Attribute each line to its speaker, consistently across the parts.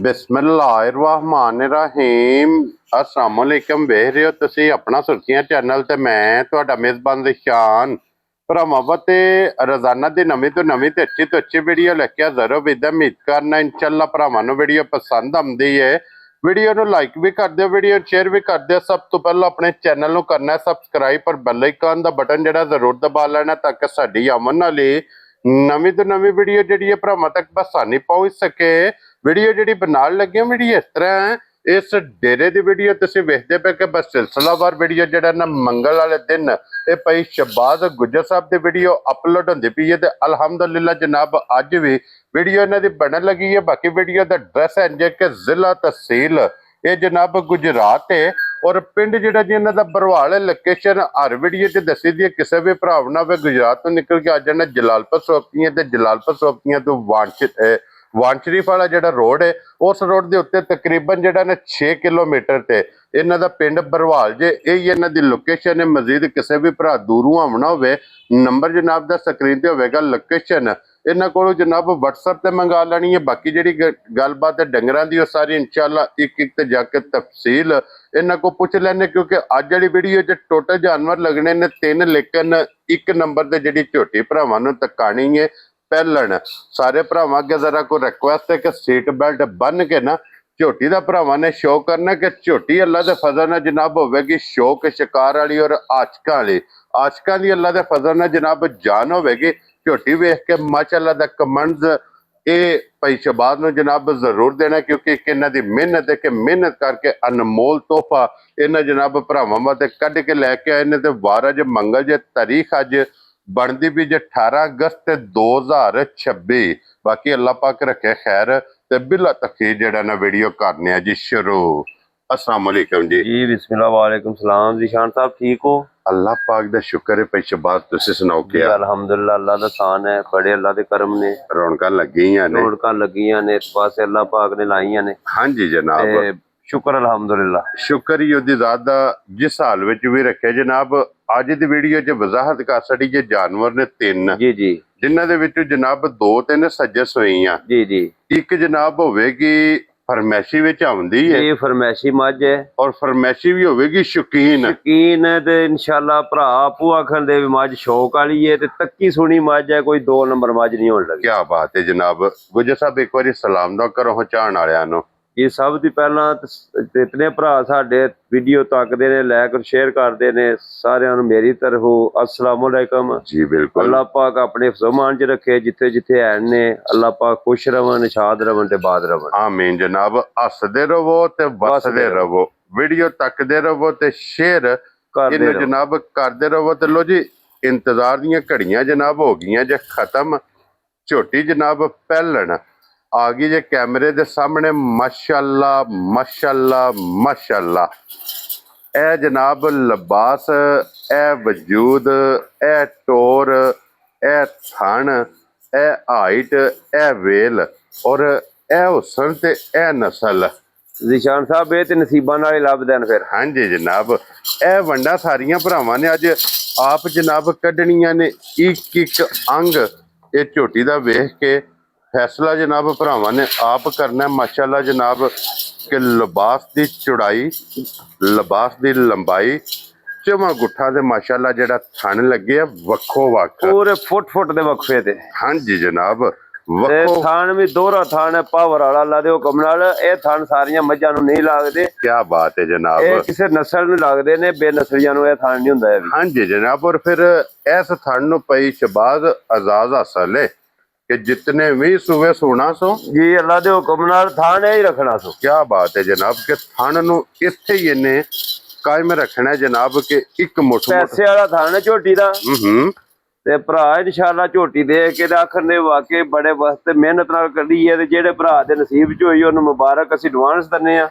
Speaker 1: ਬਿਸਮਿल्लाहिर्रहमानिर्रहीम अस्सलाम वालेकुम। ਵੇਖ ਰਹੇ ਹੋ ਤੁਸੀਂ ਆਪਣਾ ਸੁਰਖੀਆਂ ਚੈਨਲ ਤੇ ਮੈਂ ਤੁਹਾਡਾ ਮੇਜ਼ਬਾਨ ਰਿਸ਼ਾਨ ਭਰਾਵਾਂ ਤੇ ਰੋਜ਼ਾਨਾ ਦੀ ਨਵੀਂ ਤੋਂ ਨਵੀਂ ਤੇ ਅੱਛੀ ਵੀਡੀਓ ਲੈ ਕੇ ਹਾਜ਼ਰ ਹੋ। ਉਮੀਦ ਕਰਨਾ ਇਨਸ਼ਾਅੱਲਾ ਭਰਾਵਾਂ ਨੂੰ ਵੀਡੀਓ ਪਸੰਦ ਆਉਂਦੀ ਹੈ। ਵੀਡੀਓ ਨੂੰ ਲਾਈਕ ਵੀ ਕਰ ਦਿਓ, ਵੀਡੀਓ ਸ਼ੇਅਰ ਵੀ ਕਰ ਦਿਓ। ਸਭ ਤੋਂ ਪਹਿਲਾਂ ਆਪਣੇ ਚੈਨਲ ਨੂੰ ਕਰਨਾ ਸਬਸਕ੍ਰਾਈਬ ਪਰ ਬੈਲ ਆਈਕਨ ਦਾ ਬਟਨ ਜਿਹੜਾ ਜ਼ਰੂਰ ਦਬਾ ਲੈਣਾ ਤਾਂ ਕਿ ਸਾਡੀ ਆਉਣ ਵਾਲੀ ਨਵੀਂ ਤੋਂ ਨਵੀਂ ਵੀਡੀਓ ਜਿਹੜੀ ਹੈ ਭਰਾਵਾਂ ਤੱਕ ਆਸਾਨੀ ਪਹੁੰਚ ਸਕੇ। ਵੀਡੀਓ ਜਿਹੜੀ ਬਣਾਉਣ ਲੱਗੇ ਵੀਡੀਓ ਇਸ ਤਰ੍ਹਾਂ ਹੈ, ਇਸ ਡੇਰੇ ਦੀ ਵੀਡੀਓ ਤੁਸੀਂ ਵੇਖਦੇ ਪਏ ਕਿ ਬਸ ਸਿਲਸਿਲਾਵਾਰ ਵੀਡੀਓ ਜਿਹੜਾ ਨਾ ਮੰਗਲ ਵਾਲੇ ਦਿਨ ਇਹ ਭਾਈ ਸ਼ਹਬਾਜ਼ ਗੁੱਜਰ ਸਾਹਿਬ ਦੀ ਵੀਡੀਓ ਅਪਲੋਡ ਹੁੰਦੀ ਪਈ ਹੈ ਤੇ ਅਲਹਮਦੁਲਿਲਾ ਜਨਾਬ ਅੱਜ ਵੀ ਵੀਡੀਓ ਇਹਨਾਂ ਦੀ ਬਣਨ ਲੱਗੀ ਹੈ। ਬਾਕੀ ਵੀਡੀਓ ਦਾ ਐਡਰੈਸ ਹੈ ਜੇ ਕਿ ਜ਼ਿਲ੍ਹਾ ਤਹਿਸੀਲ ਇਹ ਜਨਾਬ ਗੁਜਰਾਤ ਹੈ ਔਰ ਪਿੰਡ ਜਿਹੜਾ ਜੀ ਇਹਨਾਂ ਦਾ ਬਰਵਾਲ ਲੋਕੇਸ਼ਨ ਹਰ ਵੀਡੀਓ 'ਚ ਦੱਸੀ ਦੀ ਹੈ। ਕਿਸੇ ਵੀ ਭਰਾ ਨਾਲ ਵੇ ਗੁਜਰਾਤ ਤੋਂ ਨਿਕਲ ਕੇ ਆ ਜਾਣਾ ਜਲਾਲਪੁਰ ਸੋਪੀਆਂ ਤੇ ਜਲਾਲਪੁਰ ਸੋਪੀਆਂ ਤੋਂ ਵਾਨ ਸ਼ਰੀਫ ਵਾਲਾ ਜਿਹੜਾ ਰੋਡ ਹੈ ਉਸ ਰੋਡ ਦੇ ਉੱਤੇ ਤਕਰੀਬਨ ਜਿਹੜਾ ਨਾ 6 ਕਿਲੋਮੀਟਰ ਤੇ ਇਹਨਾਂ ਦਾ ਪਿੰਡ ਬਰਵਾਲ ਜੇ ਇਹ ਇਹਨਾਂ ਦੀ ਲੋਕੇਸ਼ਨ ਹੈ। ਮਜ਼ੀਦ ਕਿਸੇ ਵੀ ਭਰਾ ਦੂਰੋਂ ਆਉਣਾ ਹੋਵੇ ਨੰਬਰ ਜਨਾਬ ਦਾ ਸਕਰੀਨ ਤੇ ਹੋਵੇਗਾ। ਲੋਕੇਸ਼ਨ ਇਹਨਾਂ ਕੋਲੋਂ ਜਨਾਬ WhatsApp ਤੇ ਮੰਗਾ ਲੈਣੀ ਹੈ। ਬਾਕੀ ਜਿਹੜੀ ਗੱਲਬਾਤ ਹੈ ਡੰਗਰਾਂ ਦੀ ਉਹ ਸਾਰੀ ਇਨਸ਼ਾਅੱਲਾ ਇੱਕ ਤੇ ਜਾ ਕੇ ਤਫਸੀਲ ਇਹਨਾਂ ਕੋ ਪੁੱਛ ਲੈਣੇ ਕਿਉਂਕਿ ਅੱਜ ਵਾਲੀ ਵੀਡੀਓ 'ਚ ਟੋਟਲ ਜਾਨਵਰ ਲੱਗਣੇ ਨੇ 3 ਲੇਕਿਨ ਇੱਕ ਨੰਬਰ ਤੇ ਜਿਹੜੀ ਝੋਟੀ ਭਰਾਵਾਂ ਨੂੰ ਤਕਾਣੀ ਹੈ ਪਹਿਲਣ। ਸਾਰੇ ਭਰਾਵਾਂ ਅੱਗੇ ਜ਼ਰਾ ਕੋਈ ਰਿਕੁਐਸਟ ਹੈ ਕਿ ਸੀਟ ਬੈਲਟ ਬੰਨ ਕੇ ਨਾ ਝੋਟੀ ਦਾ ਭਰਾਵਾਂ ਨੇ ਸ਼ੋਅ ਕਰਨਾ ਕਿ ਝੋਟੀ ਅੱਲਾ ਦੇ ਫਜ਼ਲ ਨਾਲ ਜਨਾਬ ਹੋਵੇਗੀ ਸ਼ੌਕ ਸ਼ਿਕਾਰ ਵਾਲੀ ਔਰ ਆਸ਼ਕਾਂ ਵਾਲੀ। ਆਸ਼ਕਾਂ ਦੀ ਅੱਲਾ ਦੇ ਫਜ਼ਲ ਨਾਲ ਜਨਾਬ ਜਾਨ ਹੋਵੇਗੀ। ਝੋਟੀ ਵੇਖ ਕੇ ਮਾਸ਼ਾਅੱਲਾ ਦਾ ਕਮੈਂਟਸ ਇਹ ਭਾਈ ਸ਼ਹਬਾਜ਼ ਨੂੰ ਜਨਾਬ ਜ਼ਰੂਰ ਦੇਣਾ ਕਿਉਂਕਿ ਇੱਕ ਇਹਨਾਂ ਦੀ ਮਿਹਨਤ ਹੈ ਕਿ ਮਿਹਨਤ ਕਰਕੇ ਅਨਮੋਲ ਤੋਹਫਾ ਇਹਨਾਂ ਜਨਾਬ ਭਰਾਵਾਂ ਵਾਸਤੇ ਕੱਢ ਕੇ ਲੈ ਕੇ ਆਏ ਨੇ। ਤੇ ਵਾਰ ਅੱਜ ਮੰਗਲ ਜੇ ਤਾਰੀਖ ਅੱਜ ਬਣਦੀ ਵੀ ਜੇ 18 ਅਗਸਤ 2026। ਬਾਕੀ ਅੱਲਾਹ ਪਾਕ ਰੱਖੇ ਖੈਰ ਤੇ ਬਿਲਾ ਤਖੀਰ ਜਿਹੜਾ ਨਾ ਵੀਡੀਓ ਕਰਨੇ ਆ ਜੀ ਸ਼ੁਰੂ। अस्सलाम वालेकुम जी।
Speaker 2: जी बिस्मिल्लाह वालेकुम सलाम। जिशान साहब ठीक हो?
Speaker 1: अल्लाह पाक दा शुक्र है भाई शहबाज तुसी सुनाओ क्या?
Speaker 2: अल्हम्दुलिल्लाह अल्लाह दा शान है बड़े अल्लाह दे करम ने
Speaker 1: रौनकां लगियां ने
Speaker 2: इस पासे अल्लाह पाक ने लाइयां ने।
Speaker 1: हाँ जी जनाब
Speaker 2: शुक्र अल्हम्दुलिल्लाह
Speaker 1: शुक्र ही ओदी ज़ात दा जिस हाल विच भी रखे जनाब। अज दी वीडियो च वजाहत कर छड़ी जे जानवर ने 3
Speaker 2: जी जी
Speaker 1: जिन्हां दे विच जनाब 2-3 सज्जस होईयां
Speaker 2: जी जी।
Speaker 1: एक जनाब होवेगी फरमैशी विच आउंदी है
Speaker 2: ये फरमैशी मज है
Speaker 1: और फरमैशी भी होवेगी शौकीन
Speaker 2: ते इंशाल्लाह भरा आपू आखन दे मज शौक वाली है ते तक्की सुनी मज है कोई 2 नंबर मज नहीं होने लगी।
Speaker 1: क्या बात है जनाब। गुजर साहब एक बार सलाम दा करो पहुंचाण वालियां नु।
Speaker 2: ये सब दी पहला इतने भरा साडे वीडियो तकदे ने लाइक और शेयर करदे ने सारियां नु मेरी तरफों अस्सलाम वालेकुम
Speaker 1: जी बिल्कुल।
Speaker 2: अल्लाह पाक अपने फरमान च रखे जिथे जिथे है ने अल्लाह पाक खुश रवन शाद रवन ते बाद रवन
Speaker 1: आमीन जनाब। हसदे रहो ते वसदे रहो वीडियो तकदे रहो ते शेयर
Speaker 2: करदे
Speaker 1: इन्हें जनाब करदे रहो। ते लो जी इंतजार दियां घड़ियां जनाब हो गईयां जे खत्म। झोटी जनाब पहलन आ गई जे कैमरे दे सामने माशाअल्लाह माशाअल्लाह माशाअल्लाह। ए जनाब लिबास ए वजूद ए टोर ए थन ए हाइट ए वेल और ए हुसन ते ए नस्ल।
Speaker 2: जिशान साहब ये ते नसीबां नाल ही लभदे ने फिर।
Speaker 1: हाँ जी जनाब ए वंडा सारियां भरावां ने अज आप जनाब कड्ढणियां ने एक एक अंग ये झोटी दा वेख के फैसला जनाब भरावां ने आप करना माशाअल्लाह जनाब कि लिबास की चौड़ाई लिबास की लंबाई चौवां गुठा दे माशाअल्लाह जेड़ा थन लगे वक्खो वक्ख
Speaker 2: पूरे फुट दे वक्फे ते।
Speaker 1: हाँ जी जनाब
Speaker 2: थान भी दोहरा थान है पावर वाला अल्लाह दे हुक्म नाल। ये थान सारियां मज्जां नूं नहीं लगदे।
Speaker 1: क्या बात है जनाब।
Speaker 2: ये किसी नस्ल नूं लगदे ने बेनस्लियां नूं ये थान नहीं हुंदा।
Speaker 1: हाँ जी जनाब और फिर इस थन नूं पई शहबाज आजाद हासिल है कि जितने भी सुबह सोना सो
Speaker 2: जी अल्लाह दे हुक्म नाल थान ही रखना सो।
Speaker 1: क्या बात है जनाब कि थन नूं इत्थे ही इन्ने कायम रखना है जनाब कि एक मुठ
Speaker 2: पैसे वाला थान है झोटी दा ते भरा इंशाअल्लाह झोटी देख के आखन दे वाकई बड़े वक्त मेहनत नाल कड्ढी है ते जेड़े भरा दे नसीब च होई उन्हें मुबारक असीं एडवांस दन्ने आ।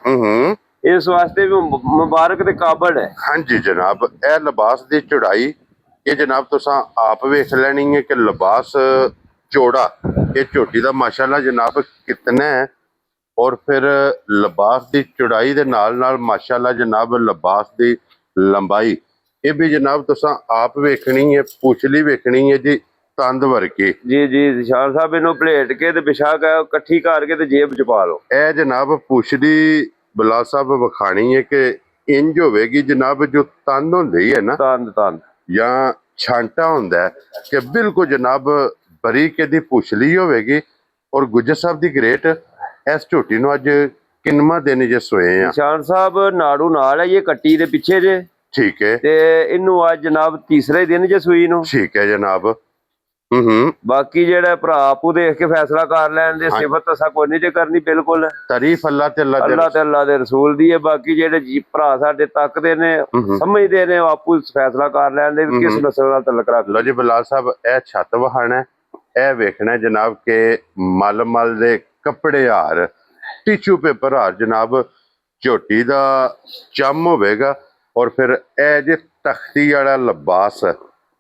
Speaker 2: इस वास्ते भी मुबारक ते काबल है।
Speaker 1: हाँ जी जनाब ए लिबास की चौड़ाई ये जनाब तुसां आप वेख लैनी है कि लिबास चौड़ा ये झोटी दा माशाअल्लाह जनाब कितना है और फिर लिबास की चौड़ाई दे नाल नाल माशाअल्लाह जनाब लिबास की लंबाई ये भी जनाब तुसां आप वेखनी है। पुछली वेखनी है जी ਤੰਦ ਵਰਗੀ।
Speaker 2: ਜੀ ਜੀ ਨਿਸ਼ਾਨ ਸਾਹਿਬ, ਇਹਨੂੰ ਪਲੇਟ ਕੇ ਤੇ ਵਿਛਾ ਕੇ ਇਕੱਠੀ ਕਰਕੇ ਤੇ ਜੇਬ ਚ ਪਾ ਲਓ।
Speaker 1: ਇਹ ਜਨਾਬ ਪੁੱਛਦੀ ਬਲਾ ਸਾਹਿਬ ਵਿਖਾਣੀ ਹੈ ਕਿ ਇੰਜ ਹੋਵੇਗੀ ਜਨਾਬ, ਜੋ ਤੰਦ ਹੁੰਦੀ ਹੈ ਨਾ
Speaker 2: ਤੰਦ
Speaker 1: ਜਾਂ ਛਾਂਟਾ ਹੁੰਦਾ ਹੈ, ਕਿ ਬਿਲਕੁਲ ਜਨਾਬ ਬਰੀਕ ਇਹਦੀ ਪੁੱਛਲੀ ਹੋਵੇਗੀ। ਔਰ ਗੁੱਜਰ ਸਾਹਿਬ ਦੀ ਗ੍ਰੇਟ ਇਸ ਝੋਟੀ ਨੂੰ ਅੱਜ ਕਿੰਨਵਾਂ ਦਿਨ ਜੇ ਸੋਏ ਆ?
Speaker 2: ਨਿਸ਼ਾਨ ਸਾਹਿਬ ਨਾੜੂ ਨਾਲ ਹੈ ਇਹ ਕੱਟੀ ਦੇ ਪਿੱਛੇ ਜੇ,
Speaker 1: ਠੀਕ ਹੈ,
Speaker 2: ਤੇ ਇਹਨੂੰ ਅੱਜ ਜਨਾਬ ਤੀਸਰੇ ਦਿਨ ਜੇ ਸੂਈ ਨੂੰ।
Speaker 1: ਠੀਕ ਹੈ ਜਨਾਬ।
Speaker 2: ਬਾਕੀ ਜਿਹੜਾ ਭਰਾ ਆਪੂ ਦੇਖ ਕੇ ਫੈਸਲਾ ਕਰ ਲੈਣ ਦੇ, ਸਿਫਤ ਅਸਾਂ ਕੋਈ ਨਹੀਂ ਜੇ ਕਰਨੀ, ਬਿਲਕੁਲ
Speaker 1: ਤਾਰੀਫ ਅੱਲਾ ਤੇ
Speaker 2: ਅੱਲਾ ਦੇ ਰਸੂਲ ਦੀ ਹੈ। ਬਾਕੀ ਜਿਹੜੇ ਜੀ ਭਰਾ ਸਾਡੇ ਤੱਕਦੇ ਨੇ, ਸਮਝਦੇ ਨੇ, ਉਹ ਆਪੂ ਫੈਸਲਾ ਕਰ ਲੈਣ ਦੇ ਕਿਸ ਨਸਲ ਨਾਲ ਤਲਕ ਰੱਖ।
Speaker 1: ਲੋ ਜੀ ਬਲਾਲ ਸਾਹਿਬ, ਇਹ ਛੱਤ ਵਹਾਣਾ, ਇਹ ਵੇਖਣਾ ਜਨਾਬ ਕਿ ਮਲ ਦੇ ਕੱਪੜੇ ਹਾਰ, ਟਿਸ਼ੂ ਪੇਪਰ ਹਾਰ ਜਨਾਬ ਝੋਟੀ ਦਾ ਚੰਮ ਹੋਵੇਗਾ। ਔਰ ਫਿਰ ਇਹ ਜੇ ਤਖਤੀ ਵਾਲਾ ਲਿਬਾਸ,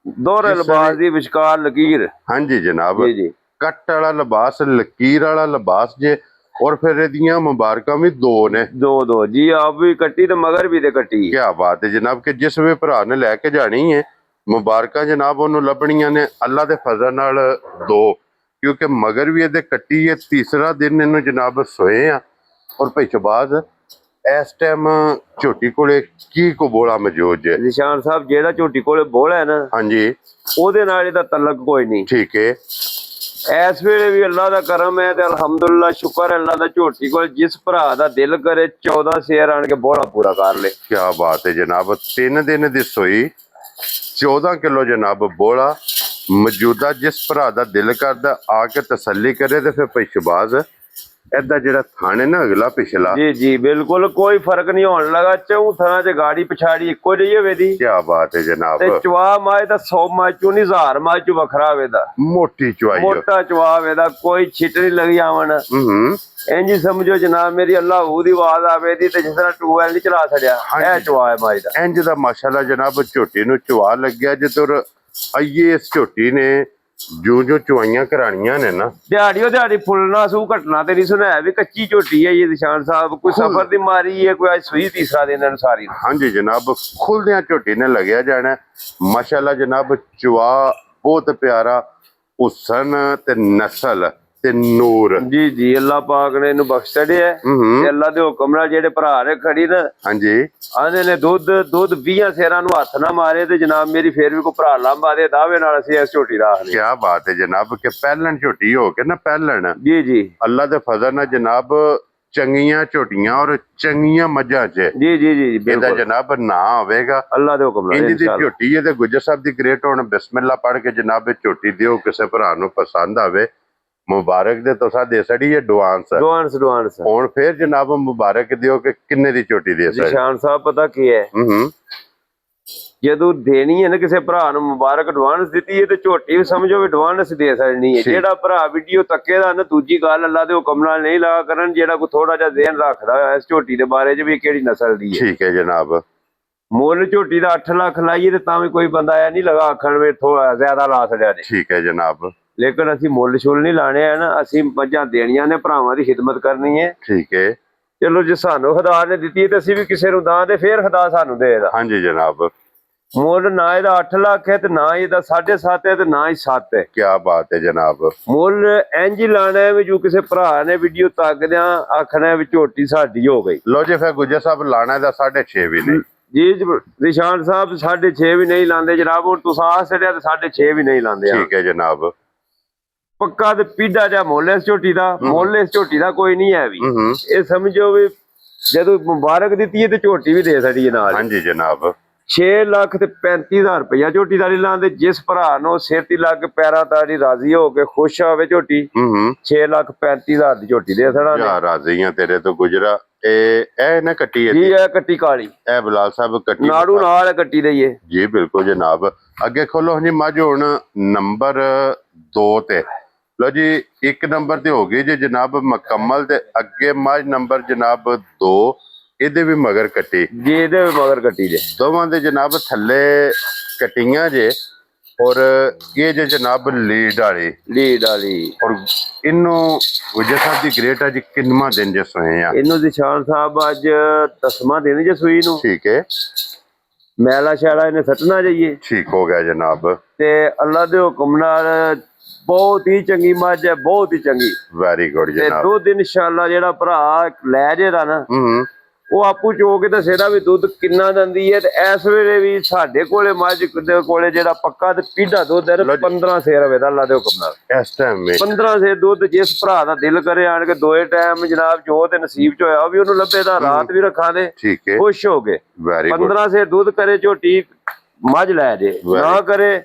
Speaker 2: ਦੋਹਰੇ ਲਿਬਾਸ ਦੀ ਵਿਚਕਾਰ ਲਕੀਰ।
Speaker 1: ਹਾਂਜੀ ਜਨਾਬ,
Speaker 2: ਜੀ ਜੀ,
Speaker 1: ਕੱਟ ਵਾਲਾ ਲਿਬਾਸ, ਲਕੀਰ ਵਾਲਾ ਲਿਬਾਸ ਜੇ। ਔਰ ਫਿਰ ਇਹਦੀਆਂ ਮੁਬਾਰਕਾਂ ਵੀ ਦੋ ਨੇ,
Speaker 2: ਦੋ ਜੀ, ਆਪ ਵੀ ਕੱਟੀ ਤੇ ਮਗਰ ਵੀ ਤੇ ਕੱਟੀ।
Speaker 1: ਕੀ ਬਾਤ ਹੈ ਜਨਾਬ, ਕਿ ਜਿਸ ਵੀ ਭਰਾ ਨੇ ਲੈ ਕੇ ਜਾਣੀ ਹੈ ਮੁਬਾਰਕਾਂ ਜਨਾਬ ਉਹਨੂੰ ਲੱਭਣੀਆਂ ਨੇ ਅੱਲਾ ਦੇ ਫਜ਼ਲ ਨਾਲ ਦੋ, ਕਿਉਂਕਿ ਮਗਰ ਵੀ ਇਹਦੇ ਕੱਟੀ ਹੈ। ਤੀਸਰਾ ਦਿਨ ਇਹਨੂੰ ਜਨਾਬ ਸੋਏ ਆ। ਔਰ ਭਾਈ ਸ਼ਬਾਜ਼, ਇਸ ਟਾਈਮ ਝੋਟੀ ਕੋਲੇ ਕੀ ਕਬੋਲਾ ਮੌਜੂਦ ਜੇ?
Speaker 2: ਨਿਸ਼ਾਨ ਸਾਹਿਬ, ਜਿਹੜਾ ਝੋਟੀ ਕੋਲੇ ਬੋਲ ਹੈ ਨਾ,
Speaker 1: ਹਾਂਜੀ,
Speaker 2: ਉਹਦੇ ਨਾਲ ਇਹਦਾ ਤਲਕ ਕੋਈ ਨਹੀਂ।
Speaker 1: ਠੀਕ ਹੈ,
Speaker 2: ਇਸ ਵੇਲੇ ਵੀ ਅੱਲਾ ਦਾ ਕਰਮ ਹੈ ਤੇ ਅਲਹਮਦੁਲਿਲਾ, ਸ਼ੁਕਰ ਹੈ ਅੱਲਾ ਦਾ। ਝੋਟੀ ਕੋਲ ਜਿਸ ਭਰਾ ਦਾ ਦਿਲ ਕਰੇ 14 ਸ਼ੇਰ ਆਣ ਕੇ ਬੋਲਾ ਪੂਰਾ ਕਰ ਲੇ।
Speaker 1: ਕੀ ਬਾਤ ਹੈ ਜਨਾਬ, 3 ਦਿਨ ਦੀ ਸੋਈ, 14 ਕਿਲੋ ਜਨਾਬ ਬੋਲਾ ਮੌਜੂਦਾ। ਜਿਸ ਭਰਾ ਦਾ ਦਿਲ ਕਰਦਾ ਆ ਕੇ ਤਸੱਲੀ ਕਰੇ ਤੇ ਫਿਰ ਭਾਈ ਸ਼ਬਾਜ਼ ਏਦਾਂ ਜਿਹੜਾ ਥਾਣੇ ਨਾ ਅਗਲਾ ਪਿਛਲਾ,
Speaker 2: ਜੀ ਜੀ ਬਿਲਕੁਲ ਕੋਈ ਫਰਕ ਨਹੀਂ ਹੋਣ ਲੱਗਾ। ਚੌਂ ਥਾਂ 'ਚ ਗਾੜੀ ਪਛਾੜੀ ਇੱਕੋ ਜਿਹੀ ਹੋਵੇ ਦੀ।
Speaker 1: ਕੀ ਬਾਤ ਹੈ ਜਨਾਬ,
Speaker 2: ਤੇ ਚਵਾ ਮਾਏ ਦਾ 100 ਮਾਏ ਚੋਂ ਨਹੀਂ, 1000 ਮਾਏ ਚੋਂ ਵੱਖਰਾ ਹੋਵੇ ਦਾ।
Speaker 1: ਮੋਟੀ ਚਵਾਈ,
Speaker 2: ਮੋਟਾ ਚਵਾ ਹੋਵੇ ਦਾ, ਕੋਈ ਛਿੱਟ ਨਹੀਂ ਲੱਗੀ ਆਵਣ। ਇੰਜ ਹੀ ਸਮਝੋ ਜਨਾਬ ਮੇਰੀ, ਅੱਲਾ ਉਹਦੀ ਆਵਾਜ਼ ਆਵੇ ਦੀ ਤੇ ਜਿਸ ਤਰ੍ਹਾਂ ਟੂਬਵੈਲ ਨਹੀਂ ਚਲਾ ਛੜਿਆ, ਇਹ ਚਵਾ ਹੈ ਮਾਏ ਦਾ।
Speaker 1: ਇੰਜ ਦਾ ਮਾਸ਼ਾਅੱਲਾ ਜਨਾਬ ਝੋਟੀ ਨੂੰ ਚਵਾ ਲੱਗਿਆ। ਜਦੋਂ ਆਈਏ ਇਸ ਝੋਟੀ ਨੇ ਜੋ ਚਵਾਈਆਂ ਕਰਾਣੀਆਂ ਨੇ ਨਾ,
Speaker 2: ਦਿਹਾੜੀ ਫੁੱਲਣਾ ਸੂ ਘਟਨਾ ਤੇ ਨਹੀਂ ਸੁਣਿਆ ਵੀ ਕੱਚੀ ਝੋਟੀ ਹੈ ਇਹ ਨਿਸ਼ਾਨ ਸਾਹਿਬ। ਕੋਈ ਸਫਰ ਦੀ ਮਾਰੀ ਹੈ, ਕੋਈ ਅੱਜ ਸੂਈ ਤੀਸਰਾ ਦਿਨ ਅਨਸਾਰੀ।
Speaker 1: ਹਾਂਜੀ ਜਨਾਬ, ਖੁੱਲਦਿਆਂ ਝੋਟੀ ਨੇ ਲੱਗਿਆ ਜਾਣਾ ਮਾਸ਼ਾਅੱਲਾ ਜਨਾਬ। ਚਵਾ ਬਹੁਤ ਪਿਆਰਾ, ਹੁਸਨ ਤੇ ਨਸਲ ਤੇ ਨੂਰ।
Speaker 2: ਜੀ ਜੀ, ਅੱਲਾ ਪਾਕ ਨੇ ਇਹਨੂੰ ਬਖਸ਼ ਛੜਿਆ ਤੇ ਅੱਲਾ ਦੇ ਹੁਕਮ ਨਾਲ ਜਿਹੜੇ ਭਰਾ ਨੇ ਖੜੀ ਨਾ,
Speaker 1: ਹਾਂਜੀ,
Speaker 2: ਆਂਦੇ ਨੇ ਦੁੱਧ 20 ਸੇਰਾਂ ਨੂੰ ਹੱਥ ਨਾ ਮਾਰੇ ਤੇ ਜਨਾਬ ਮੇਰੀ ਫੇਰ ਵੀ ਕੋਈ ਭਰਾ ਲਾਂਬਾ ਦੇ ਦਾਵੇ ਨਾਲ ਅਸੀਂ ਇਸ ਝੋਟੀ ਦਾ ਆਖਦੇ।
Speaker 1: ਕੀ ਬਾਤ ਹੈ ਜਨਾਬ, ਕਿ ਪਹਿਲਣ ਝੋਟੀ ਹੋ ਕੇ ਨਾ, ਪਹਿਲਣ
Speaker 2: ਜੀ ਜੀ,
Speaker 1: ਅੱਲਾ ਦੇ ਫਜ਼ਲ ਨਾਲ ਜਨਾਬ ਚੰਗੀਆਂ ਝੋਟੀਆਂ ਔਰ ਚੰਗੀਆਂ ਮੱਝਾਂ 'ਚ
Speaker 2: ਜੀ ਜੀ ਜੀ
Speaker 1: ਇਹਦਾ ਜਨਾਬ ਨਾਂ ਹੋਵੇਗਾ
Speaker 2: ਅੱਲਾ ਦੇ ਹੁਕਮ ਨਾਲ।
Speaker 1: ਇੰਜ ਦੀ ਝੋਟੀ ਹੈ ਤੇ ਗੁੱਜਰ ਸਾਹਿਬ ਦੀ ਗ੍ਰੇਟ ਹੁਣ ਬਿਸਮਿਲ੍ਲਾ ਪੜ੍ਹ ਕੇ ਜਨਾਬ ਇਹ ਝੋਟੀ ਦਿਓ, ਕਿਸੇ ਭਰਾ ਨੂੰ ਪਸੰਦ ਆਵੇ ਮੁਬਾਰਕ ਦੇ ਤੁਸਾਂ ਦੇ ਸੜੀ ਐਡਵਾਂਸ ਹੁਣ ਫਿਰ ਜਨਾਬ ਮੁਬਾਰਕ ਦਿਓ ਕਿ ਕਿੰਨੇ ਦੀ ਝੋਟੀ ਦੇ ਸੜੀ।
Speaker 2: ਨਿਸ਼ਾਨ ਸਾਹਿਬ ਪਤਾ ਕੀ ਹੈ, ਜਦੋਂ ਦੇਣੀ ਹੈ ਨਾ ਕਿਸੇ ਭਰਾ ਨੂੰ ਮੁਬਾਰਕ ਐਡਵਾਂਸ ਦਿੱਤੀ ਹੈ ਤੇ ਝੋਟੀ ਵੀ ਸਮਝੋ ਵੀ ਐਡਵਾਂਸ ਦੇ ਸਕਣੀ ਹੈ। ਜਿਹੜਾ ਭਰਾ ਵੀਡੀਓ ਤੱਕੇ ਦਾ ਨਾ, ਦੂਜੀ ਗੱਲ ਅੱਲਾ ਦੇ ਹੁਕਮ ਨਾਲ ਨਹੀਂ ਲਗਾ ਕਰਨ, ਜਿਹੜਾ ਕੋਈ ਥੋੜਾ ਜਿਹਾ ਜ਼ਿਹਨ ਰੱਖਦਾ ਇਸ ਝੋਟੀ ਦੇ ਬਾਰੇ 'ਚ ਵੀ ਕਿਹੜੀ ਨਸਲ ਦੀ ਹੈ।
Speaker 1: ਠੀਕ ਹੈ ਜਨਾਬ,
Speaker 2: ਮੁੱਲ ਝੋਟੀ ਦਾ 8 ਲੱਖ ਲਾਈਏ ਤੇ ਤਾਂ ਵੀ ਕੋਈ ਬੰਦਾ ਇਹ ਨਹੀਂ ਲਗਾ ਆਖਣ ਵੀ ਥੋੜਾ ਜ਼ਿਆਦਾ ਲਾ ਛੜਿਆ ਨੇ।
Speaker 1: ਠੀਕ ਹੈ ਜਨਾਬ,
Speaker 2: ਲੇਕਿਨ ਅਸੀਂ ਮੁੱਲ ਛੁੱਲ ਨਹੀਂ ਲਾਣੇ ਆ ਨਾ, ਅਸੀਂ ਮੱਝਾਂ ਦੇਣੀਆਂ ਨੇ, ਭਰਾਵਾਂ ਦੀ ਖਿਦਮਤ ਕਰਨੀ ਹੈ।
Speaker 1: ਠੀਕ ਹੈ,
Speaker 2: ਚਲੋ ਜੇ ਸਾਨੂੰ ਖੁਦਾ ਨੇ ਦਿੱਤੀ ਤੇ ਅਸੀਂ ਵੀ ਕਿਸੇ ਨੂੰ ਦਾਂ ਤੇ ਫੇਰ ਖੁਦਾ ਸਾਨੂੰ ਦੇਦਾ।
Speaker 1: ਹਾਂਜੀ ਜਨਾਬ,
Speaker 2: ਮੁੱਲ ਨਾ ਇਹਦਾ 8 ਲੱਖ ਹੈ ਤੇ ਨਾ ਇਹਦਾ 7.5 ਹੈ ਤੇ ਨਾ ਹੀ 7 ਹੈ।
Speaker 1: ਕੀ ਬਾਤ ਹੈ ਜਨਾਬ, ਮੁੱਲ
Speaker 2: ਇੰਜ ਹੀ ਲਾਣਾ ਵੀ ਜੋ ਕਿਸੇ ਭਰਾ ਨੇ ਵੀਡੀਓ ਤੱਕਦਿਆਂ ਆਖਣਾ ਵੀ ਝੋਟੀ ਸਾਡੀ ਹੋ ਗਈ।
Speaker 1: ਲੋ ਜੀ ਫਿਰ ਗੁੱਜਰ ਸਾਹਿਬ ਲਾਣਾ ਦਾ 6.5 ਵੀ ਨਹੀਂ
Speaker 2: ਜੀ ਨਿਸ਼ਾਨ ਸਾਹਿਬ, 6.5 ਵੀ ਨਹੀਂ ਲਾਉਂਦੇ ਜਨਾਬ। ਹੁਣ ਤੁਸੀਂ ਆ ਛੜਿਆ ਤੇ 6.5 ਵੀ ਨਹੀਂ ਲਾਉਂਦੇ।
Speaker 1: ਠੀਕ ਹੈ ਜਨਾਬ,
Speaker 2: ਪੱਕਾ ਤੇ ਪੀੜਾ ਜਾਂ ਮੁੱਲ ਇਸ ਝੋਟੀ ਦਾ, ਮੁੱਲ ਇਸ ਝੋਟੀ ਦਾ ਕੋਈ ਨਹੀਂ ਹੈ ਵੀ। ਇਹ ਸਮਝੋ ਵੀ ਜਦੋਂ ਮੁਬਾਰਕ ਦਿੱਤੀ ਹੈ ਤੇ ਝੋਟੀ ਵੀ ਦੇ ਛੜੀ ਨਾਲ।
Speaker 1: ਹਾਂਜੀ ਜਨਾਬ,
Speaker 2: 6 ਲੱਖ ਤੇ 35,000 ਰੁਪਇਆ ਝੋਟੀ ਦਾ ਲਾਉਂਦੇ। ਜਿਸ ਭਰਾ ਨੂੰ ਸਿਰ ਤੇ ਲੱਗ ਪੈਰਾਂ ਤਾੜੀ ਰਾਜ਼ੀ ਹੋ ਕੇ ਖੁਸ਼ ਹੋਵੇ ਝੋਟੀ, 6,35,000 ਦੀ ਝੋਟੀ ਦੇ ਛੜਾ।
Speaker 1: ਯਾਰ ਰਾਜ਼ੀ ਆ ਤੇਰੇ ਤੋਂ ਗੁਜਰਾ। ਇਹ ਨਾ ਕੱਟੀ ਹੈ
Speaker 2: ਜੀ, ਇਹ ਕੱਟੀ ਕਾਲੀ,
Speaker 1: ਇਹ ਬਲਾਲ ਸਾਹਿਬ ਕੱਟੀ
Speaker 2: ਨਾੜੂ ਨਾਲ ਕੱਟੀ ਦਈਏ
Speaker 1: ਜੀ। ਬਿਲਕੁਲ ਜਨਾਬ, ਅੱਗੇ ਖੋਲੋ ਜੀ ਮੱਝ ਹੁਣ ਨੰਬਰ 2 ਤੇ। ਲੋ ਜੀ 1 ਨੰਬਰ ਤੇ ਹੋ ਗਈ ਜੀ ਜਨਾਬ ਮੁਕੰਮਲ, ਤੇ ਅੱਗੇ ਮੱਝ ਨੰਬਰ ਜਨਾਬ 2, ਇਹਦੇ ਵੀ ਮਗਰ ਕੱਟੀ
Speaker 2: ਜੀ, ਇਹਦੇ ਵੀ ਮਗਰ ਕੱਟੀ ਜੇ।
Speaker 1: ਦੋਵਾਂ ਦੇ ਜਨਾਬ ਥੱਲੇ ਕੱਟੀਆਂ ਜੇ। ਔਰ ਇਹ ਜੇ ਜਨਾਬ ਲੀਡ ਵਾਲੀ। ਔਰ ਇਹਨੂੰ ਗੁੱਜਰ ਸਾਹਿਬ ਦੀ ਗ੍ਰੇਟ ਅੱਜ ਕਿੰਨਵਾਂ ਦਿਨ ਜੇ ਸੋਏ ਆ?
Speaker 2: ਇਹਨੂੰ ਨਿਸ਼ਾਨ ਸਾਹਿਬ ਅੱਜ 10ਵਾਂ ਦਿਨ ਜੇ ਸੂਈ ਨੂੰ।
Speaker 1: ਠੀਕ ਹੈ,
Speaker 2: ਮੈਲਾ ਸ਼ੈਲਾ ਇਹਨੇ ਸੱਟਣਾ ਜਾਈਏ।
Speaker 1: ਠੀਕ ਹੋ ਗਿਆ ਜਨਾਬ।
Speaker 2: ਤੇ ਅੱਲਾ ਦੇ ਹੁਕਮ ਨਾਲ ਬਹੁਤ ਹੀ ਚੰਗੀ ਮੱਝ ਹੈ, ਬਹੁਤ ਹੀ ਚੰਗੀ।
Speaker 1: ਵੈਰੀ ਗੁੱਡ
Speaker 2: ਤੇ
Speaker 1: ਜਨਾਬ।
Speaker 2: ਦੁੱਧ ਇਨਸ਼ਾਅੱਲਾ ਜਿਹੜਾ ਭਰਾ ਲੈ ਜੇਦਾ ਨਾ
Speaker 1: ਹੂੰ
Speaker 2: ਉਹ ਆਪੂ ਚੋ ਕੇ ਦੱਸੇਦਾ ਵੀ ਦੁੱਧ ਕਿੰਨਾ ਦਿੰਦੀ ਹੈ। ਤੇ ਇਸ ਵੇਲੇ ਵੀ ਸਾਡੇ ਕੋਲੇ ਮੱਝ ਦੇ ਕੋਲੇ ਜਿਹੜਾ ਪੱਕਾ ਤੇ ਪੀਢਾ ਦੁੱਧ ਹੈ 15 ਸੇਰ ਹੋਵੇ ਦਾ ਅੱਲਾ ਦੇ ਹੁਕਮ ਨਾਲ।
Speaker 1: ਇਸ ਟਾਈਮ ਵਿੱਚ
Speaker 2: 15 ਸੇਰ ਦੁੱਧ ਜਿਸ ਭਰਾ ਦਾ ਦਿਲ ਕਰੇ ਆਣ ਕੇ ਦੋਏ ਟਾਈਮ ਜਨਾਬ ਜੋ ਤੇ ਨਸੀਬ ਚ ਹੋਇਆ ਉਹ ਵੀ ਉਹਨੂੰ ਲੱਭੇ ਦਾ ਰਾਤ ਵੀ ਰੱਖਾਂ ਦੇ
Speaker 1: ਠੀਕ ਹੈ।
Speaker 2: ਖੁਸ਼ ਹੋ ਕੇ
Speaker 1: ਵੈਰੀ ਗੁੱਡ।
Speaker 2: 15 ਸੇਰ ਦੁੱਧ ਕਰੇ ਝੋਟੀ ਮੱਝ ਲੈ ਜੇ, ਨਾ ਕਰੇ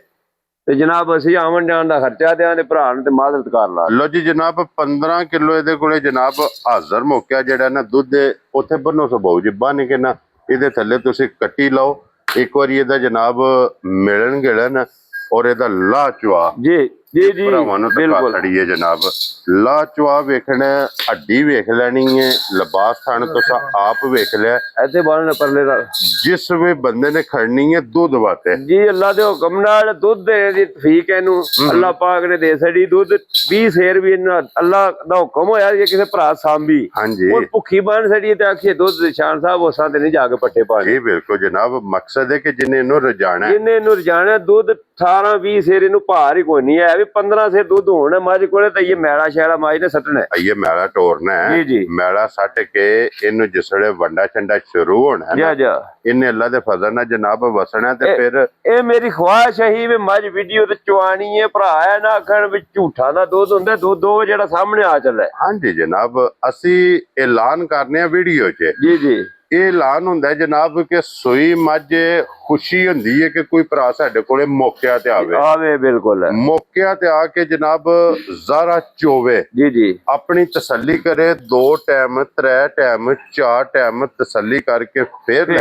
Speaker 2: ਤੇ ਜਨਾਬ ਅਸੀਂ ਆਵਣ ਜਾਣ ਦਾ ਖਰਚਾ ਦਿਆਂ ਦੇ ਭਰਾ ਨੂੰ ਤੇ ਮਾਜ਼ਰਤ ਕਰ ਲਾ।
Speaker 1: ਲੋ ਜੀ ਜਨਾਬ 15 ਕਿਲੋ ਇਹਦੇ ਕੋਲੇ ਜਨਾਬ ਹਾਜ਼ਰ ਮੌਕਿਆ ਜਿਹੜਾ ਨਾ ਦੁੱਧ ਉੱਥੇ ਬੰਨੋ ਸਭਾਉ ਜੀ ਬੰਨ ਕੇ ਨਾ ਇਹਦੇ ਥੱਲੇ ਤੁਸੀਂ ਕੱਟੀ ਲਓ ਇੱਕ ਵਾਰੀ ਇਹਦਾ ਜਨਾਬ ਮਿਲਣ ਗਿਲਣ ਔਰ ਇਹਦਾ ਲਾਚਵਾ
Speaker 2: ਜੀ ਜੀ ਜੀ
Speaker 1: ਭਰਾਵਾਂ ਨੂੰ
Speaker 2: ਬਿਲਕੁਲ
Speaker 1: ਖੜੀ ਹੈ ਜਨਾਬ। ਲਾਚਵਾ ਵੇਖਣਾ, ਹੱਡੀ ਵੇਖ ਲੈਣੀ ਹੈ, ਲਿਬਾਸ ਥਣ ਤੁਸੀਂ ਆਪ ਵੇਖ ਲਿਆ।
Speaker 2: ਇੱਥੇ ਬੰਨ ਪਰਲੇ ਦਾ
Speaker 1: ਜਿਸ ਵੇ ਬੰਦੇ ਨੇ ਖੜਨੀ ਹੈ ਦੁੱਧ ਵਾਤੇ
Speaker 2: ਜੀ ਅੱਲਾ ਦੇ ਹੁਕਮ ਨਾਲ ਦੁੱਧ ਦੇ ਦੀ ਤਫੀਕ ਇਹਨੂੰ ਅੱਲਾ ਪਾਕ ਨੇ ਦੇ ਛੜੀ। ਦੁੱਧ 20 ਸੇਰ ਵੀ ਇਹਨਾਂ ਅੱਲਾ ਦਾ ਹੁਕਮ ਹੋਇਆ ਜੇ ਕਿਸੇ ਭਰਾ ਸਾਂਭੀ
Speaker 1: ਹਾਂਜੀ
Speaker 2: ਉਹ ਭੁੱਖੀ ਬਣ ਛੜੀ ਤੇ ਆਖੀਏ ਦੁੱਧ ਨਿਸ਼ਾਨ ਸਾਹਿਬ ਉਸਾਂ ਤੇ ਨਹੀਂ ਜਾ ਕੇ ਪੱਟੇ ਪਾਣੀ।
Speaker 1: ਜੀ ਬਿਲਕੁਲ ਜਨਾਬ। ਮਕਸਦ ਹੈ ਕਿ ਜਿਹਨੇ ਇਹਨੂੰ ਰਜਾਣਾ
Speaker 2: ਜਿਹਨੇ ਇਹਨੂੰ ਰਜਾਣਾ ਦੁੱਧ 18-20 ਸੇਰ ਇਹਨੂੰ ਭਾਰ ਹੀ ਕੋਈ ਨਹੀਂ ਹੈ ਵੀ 15 ਸੇਰ ਦੁੱਧ ਹੋਣਾ ਮੱਝ ਕੋਲੇ ਤਾਂ ਇਹ ਮੈਲਾ ਸ਼ੈਲਾ ਮੱਝ ਨੇ ਸੱਟਣਾ
Speaker 1: ਇਹ ਮੈਲਾ ਟੋਰਨਾ ਹੈ।
Speaker 2: ਜੀ ਜੀ
Speaker 1: ਮੈਲਾ ਸੱਟ ਕੇ ਇਹਨੂੰ ਜਿਸੜੇ ਵੰਡਾ ਚੰਡਾ ਸ਼ੁਰੂ ਹੋਣਾ ਹੈ ਨਾ,
Speaker 2: ਜਾ
Speaker 1: ਇਹਨੇ ਅੱਲਾ ਦੇ ਫਜ਼ਲ ਨਾਲ ਜਨਾਬ ਵਸਣਾ ਤੇ ਫਿਰ
Speaker 2: ਇਹ ਮੇਰੀ ਖੁਆਇਸ਼ ਹੈ ਵੀ ਮੱਝ ਵੀਡੀਓ ਤੇ ਚਵਾਣੀ ਹੈ ਭਰਾ ਹੈ ਨਾ ਆਖਣ ਵੀ ਝੂਠਾ ਦਾ ਦੁੱਧ ਹੁੰਦਾ ਦੁੱਧ ਉਹ ਜਿਹੜਾ ਸਾਹਮਣੇ ਆ ਚੱਲਿਆ।
Speaker 1: ਹਾਂਜੀ ਜਨਾਬ ਅਸੀਂ ਐਲਾਨ ਕਰਨੇ ਆ ਵੀਡੀਓ 'ਚ।
Speaker 2: ਜੀ ਜੀ
Speaker 1: ਇਹ ਐਲਾਨ ਹੁੰਦਾ ਜਨਾਬ ਕਿ ਸੂਈ ਮੱਝ ਖੁਸ਼ੀ ਹੁੰਦੀ ਹੈ ਕਿ ਕੋਈ ਭਰਾ ਸਾਡੇ ਕੋਲੇ ਮੌਕਿਆ ਤੇ
Speaker 2: ਆਵੇ ਬਿਲਕੁਲ
Speaker 1: ਮੌਕਿਆ ਤੇ ਆ ਕੇ ਜਨਾਬ ਜ਼ਾਰਾ ਚੋਵੇ
Speaker 2: ਜੀ ਜੀ
Speaker 1: ਆਪਣੀ ਤਸੱਲੀ ਕਰੇ 2 ਟਾਈਮ 3 ਟਾਈਮ 4 ਟਾਈਮ ਤਸੱਲੀ ਕਰਕੇ ਫਿਰ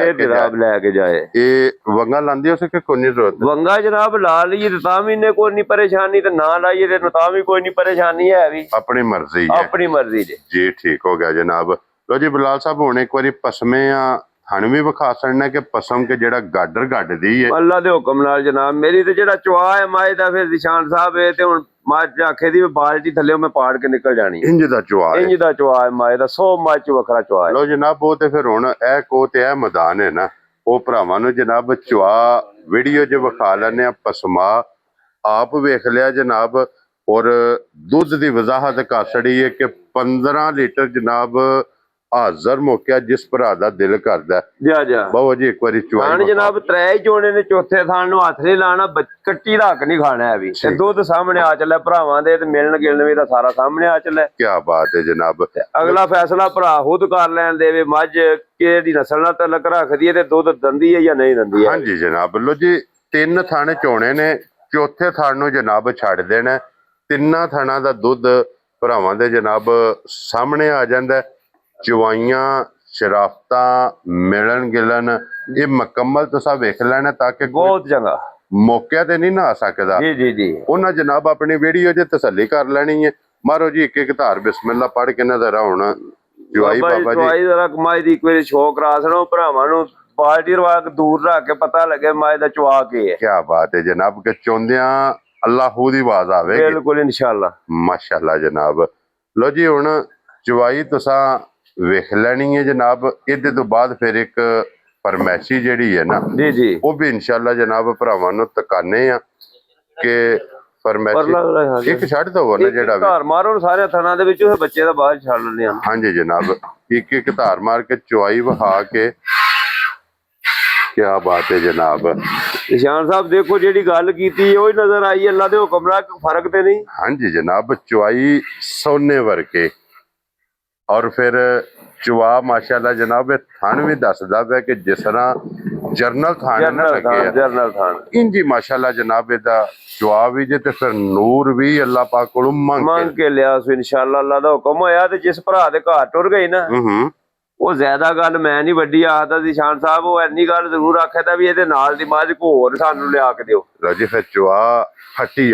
Speaker 2: ਲੈ ਕੇ ਜਾਏ।
Speaker 1: ਇਹ ਵੰਗਾ ਲਾਂਦੀ ਉਸ ਕਿ ਕੋਈ ਨਹੀਂ ਜ਼ਰੂਰਤ
Speaker 2: ਵੰਗਾ ਜਨਾਬ ਲਾ ਲਈਏ ਤੇ ਤਾਂ ਵੀ ਨੇ ਕੋਈ ਨਹੀਂ ਪਰੇਸ਼ਾਨੀ ਤੇ ਨਾ ਲਾਈਏ ਤੇ ਤਾਂ ਵੀ ਕੋਈ ਨਹੀਂ ਪਰੇਸ਼ਾਨੀ ਹੈ ਵੀ
Speaker 1: ਆਪਣੀ ਮਰਜ਼ੀ ਹੈ।
Speaker 2: ਆਪਣੀ ਮਰਜ਼ੀ
Speaker 1: ਜੀ ਠੀਕ ਹੋ ਗਿਆ ਜਨਾਬ। ਲੋ ਜੀ ਬਲਾਲ ਸਾਹਿਬ ਹੁਣ ਇੱਕ ਵਾਰੀ ਪਸਮੇ ਆ ਥਣ ਵੀ ਵਿਖਾ ਸਕਣਾ ਕਿ ਪਸਮ ਕੇ ਜਿਹੜਾ ਗਾਡਰ ਗੱਡਦੀ ਹੈ
Speaker 2: ਅੱਲਾ ਦੇ ਹੁਕਮ ਨਾਲ ਜਨਾਬ। ਮੇਰੀ ਤੇ ਜਿਹੜਾ ਚੁਆ ਹੈ ਮਾਏ ਦਾ ਫਿਰ ਨਿਸ਼ਾਨ ਸਾਹਿਬ ਇਹ ਤੇ ਹੁਣ ਮੱਝ ਆਖੇ ਦੀ ਬਾਲਟੀ ਥੱਲੇ ਮੈਂ ਪਾੜ ਕੇ ਨਿਕਲ ਜਾਣੀ
Speaker 1: ਇੰਜ ਦਾ ਚੁਆ ਹੈ।
Speaker 2: ਇੰਜ ਦਾ ਚੁਆ ਹੈ ਮਾਏ ਦਾ 100 ਮੱਝ ਚ ਵੱਖਰਾ ਚੁਆ ਹੈ।
Speaker 1: ਲੋ ਜਨਾਬ ਉਹ ਤੇ ਫਿਰ ਹੁਣ ਇਹ ਕੋ ਤੇ ਇਹ ਮੈਦਾਨ ਹੈ ਨਾ ਉਹ ਭਰਾਵਾਂ ਨੂੰ ਜਨਾਬ ਚੁਆ ਵੀਡੀਓ 'ਚ ਵਿਖਾ ਲੈਣੇ ਆ। ਪਸਮਾ ਆਪ ਵੇਖ ਲਿਆ ਜਨਾਬ ਔਰ ਦੁੱਧ ਦੀ ਵਜ਼ਾਹਤ ਕਰ ਛੜੀ ਹੈ ਕਿ 15 ਲੀਟਰ ਜਨਾਬ ਹਾਜ਼ਰ ਮੌਕਿਆ ਜਿਸ ਭਰਾ ਦਾ ਦਿਲ ਕਰਦਾ
Speaker 2: ਜਾ
Speaker 1: ਬਾਬਾ ਜੀ ਇੱਕ ਵਾਰੀ ਚੁਆਈ
Speaker 2: ਜਨਾਬ 3 ਹੀ ਚੋਣੇ ਨੇ ਚੌਥੇ ਥਾਂ ਨੂੰ ਹੱਥ ਨਹੀਂ ਲਾਣਾ ਕੱਟੀ ਦਾ ਹੱਕ ਨਹੀਂ ਖਾਣਾ ਹੈ ਵੀ ਤੇ ਦੁੱਧ ਸਾਹਮਣੇ ਆ ਚੱਲਿਆ ਭਰਾਵਾਂ ਦੇ ਤੇ ਮਿਲਣ ਗਿਲਣ ਵੀ ਦਾ ਸਾਰਾ ਸਾਹਮਣੇ ਆ ਚੱਲਿਆ।
Speaker 1: ਕੀ ਬਾਤ ਹੈ ਜਨਾਬ।
Speaker 2: ਅਗਲਾ ਫੈਸਲਾ ਭਰਾ ਖੁਦ ਕਰ ਲੈਣ ਦੇਵੇ ਮੱਝ ਕਿਹੜੀ ਨਸਲ ਨਾਲ ਤਲਕ ਰੱਖਦੀ ਹੈ ਤੇ ਦੁੱਧ ਦੰਦੀ ਹੈ ਜਾਂ ਨਹੀਂ ਦੰਦੀ ਹੈ।
Speaker 1: ਹਾਂਜੀ ਜਨਾਬ। ਲੋ ਜੀ 3 ਥਾਣੇ ਚੋਣੇ ਨੇ ਚੌਥੇ ਥਾਣ ਨੂੰ ਜਨਾਬ ਛੱਡ ਦੇਣਾ। 3 ਥਾਣਾ ਦਾ ਦੁੱਧ ਭਰਾਵਾਂ ਦੇ ਜਨਾਬ ਸਾਹਮਣੇ ਆ ਜਾਂਦਾ। ਚਵਾਈਆਂ ਸ਼ਰਾਫਤਾਂ ਮਿਲਣ ਗਿਲਣ ਇਹ ਮੁਕੰਮਲ ਤੁਸੀਂ ਵੇਖ ਲੈਣਾ ਤਾਂ ਕਿ
Speaker 2: ਬਹੁਤ ਚੰਗਾ
Speaker 1: ਮੌਕਿਆ ਤੇ ਨਹੀਂ ਨਾ ਆ ਸਕਦਾ।
Speaker 2: ਜੀ ਜੀ ਜੀ
Speaker 1: ਉਹਨਾਂ ਜਨਾਬ ਆਪਣੀ ਵੀਡੀਓ 'ਚ ਤਸੱਲੀ ਕਰ ਲੈਣੀ ਹੈ। ਮਾਰੋ ਜੀ ਇੱਕ ਧਾਰ ਬਿਸਮਿਲ੍ਲਾ ਪੜ੍ਹ ਕੇ ਨਜ਼ਰ ਆਉਣਾ ਚਵਾਈ ਬਾਬਾ ਜੀ
Speaker 2: ਜਰਾ ਕਮਾਈ ਦੀ ਇੱਕ ਵਾਰੀ ਸ਼ੌਕ ਰਾਸਣਾ ਭਰਾਵਾਂ ਨੂੰ ਬਾਲਟੀ ਰਵਾ ਕੇ ਦੂਰ ਰੱਖ ਕੇ ਪਤਾ ਲੱਗੇ ਮਾਏ ਦਾ ਚਵਾ ਕੇ ਹੈ।
Speaker 1: ਕੀ ਬਾਤ ਹੈ ਜਨਾਬ ਕਿ ਚੋਂਦਿਆਂ ਅੱਲਾਹੂ ਦੀ ਆਵਾਜ਼ ਆਵੇਗੀ।
Speaker 2: ਬਿਲਕੁਲ ਇਨਸ਼ਾਅੱਲਾ
Speaker 1: ਮਾਸ਼ਾਅੱਲਾ ਜਨਾਬ। ਲੋ ਜੀ ਹੁਣ ਚਵਾਈ ਤੁਸੀਂ ਵੇਖ ਲੈਣੀ ਹੈ ਜਨਾਬ। ਇਹਦੇ ਤੋਂ ਬਾਅਦ ਫਿਰ ਇੱਕ ਫਰਮੈਸ਼ੀ ਜਿਹੜੀ ਹੈ ਨਾ
Speaker 2: ਜੀ ਜੀ
Speaker 1: ਉਹ ਵੀ ਇਨਸ਼ਾਅੱਲਾ ਜਨਾਬ ਭਰਾਵਾਂ ਨੂੰ ਤਕਾਨੇ ਆ ਕਿ ਫਰਮੈਸ਼ੀ ਇੱਕ ਛੱਡ ਦਵੋ ਨਾ ਜਿਹੜਾ
Speaker 2: ਧਾਰ ਮਾਰੋ ਸਾਰੇ ਥਣਾ ਦੇ ਵਿੱਚ ਉਹ ਬੱਚੇ ਦਾ ਬਾਅਦ ਛੱਡ ਲੈਣੇ ਆ।
Speaker 1: ਹਾਂਜੀ ਜਨਾਬ ਇੱਕ ਧਾਰ ਮਾਰ ਕੇ ਚਵਾਈ ਵਹਾ ਕੇ ਕੀ ਬਾਤ ਹੈ ਜਨਾਬ।
Speaker 2: ਨਿਸ਼ਾਨ ਸਾਹਿਬ ਦੇਖੋ ਜਿਹੜੀ ਗੱਲ ਕੀਤੀ ਉਹ ਹੀ ਨਜ਼ਰ ਆਈ ਅੱਲਾ ਦੇ ਹੁਕਮ ਨਾਲ ਫਰਕ ਤੇ ਨਹੀਂ।
Speaker 1: ਹਾਂਜੀ ਜਨਾਬ ਚਵਾਈ ਸੋਨੇ ਵਰਗੇ ਔਰ ਫਿਰ ਚਵਾ ਮਾਸ਼ਾਅੱਲਾ ਜਨਾਬ ਥਣ ਵੀ ਦੱਸਦਾ ਪਿਆ ਕਿ ਜਿਸ ਤਰ੍ਹਾਂ ਜਰਨਲ ਥਾਣ ਨਾ ਲੱਗੇ
Speaker 2: ਜਰਨਲ ਥਾਣ
Speaker 1: ਇੰਜੀ ਮਾਸ਼ਾਅੱਲਾ ਜਨਾਬ ਇਹਦਾ ਚਵਾ ਵੀ ਜੇ ਤੇ ਫਿਰ ਨੂਰ ਵੀ ਅੱਲਾਹ ਪਾਕ ਕੋਲੋਂ ਮੰਗ
Speaker 2: ਕੇ ਲਿਆ ਸੋ ਇਨਸ਼ਾਅੱਲਾ ਅੱਲਾ ਦਾ ਹੁਕਮ ਹੋਇਆ ਤੇ ਜਿਸ ਭਰਾ ਦੇ ਘਰ ਟੁਰ ਗਈ ਨਾ ਉਹ ਜ਼ਿਆਦਾ ਗੱਲ ਮੈਂ ਨਹੀਂ ਵੱਡੀ ਆਖਦਾ ਨਿਸ਼ਾਨ ਸਾਹਿਬ ਉਹ ਇੰਨੀ ਗੱਲ ਜ਼ਰੂਰ ਆਖਦਾ ਵੀ ਇਹਦੇ ਨਾਲ ਦੀ ਮੱਝ ਕੋ ਹੋਰ ਸਾਨੂੰ ਲਿਆ ਕੇ ਦਿਓ।
Speaker 1: ਜੀ ਫਿਰ ਚਵਾ ਫੱਟੀ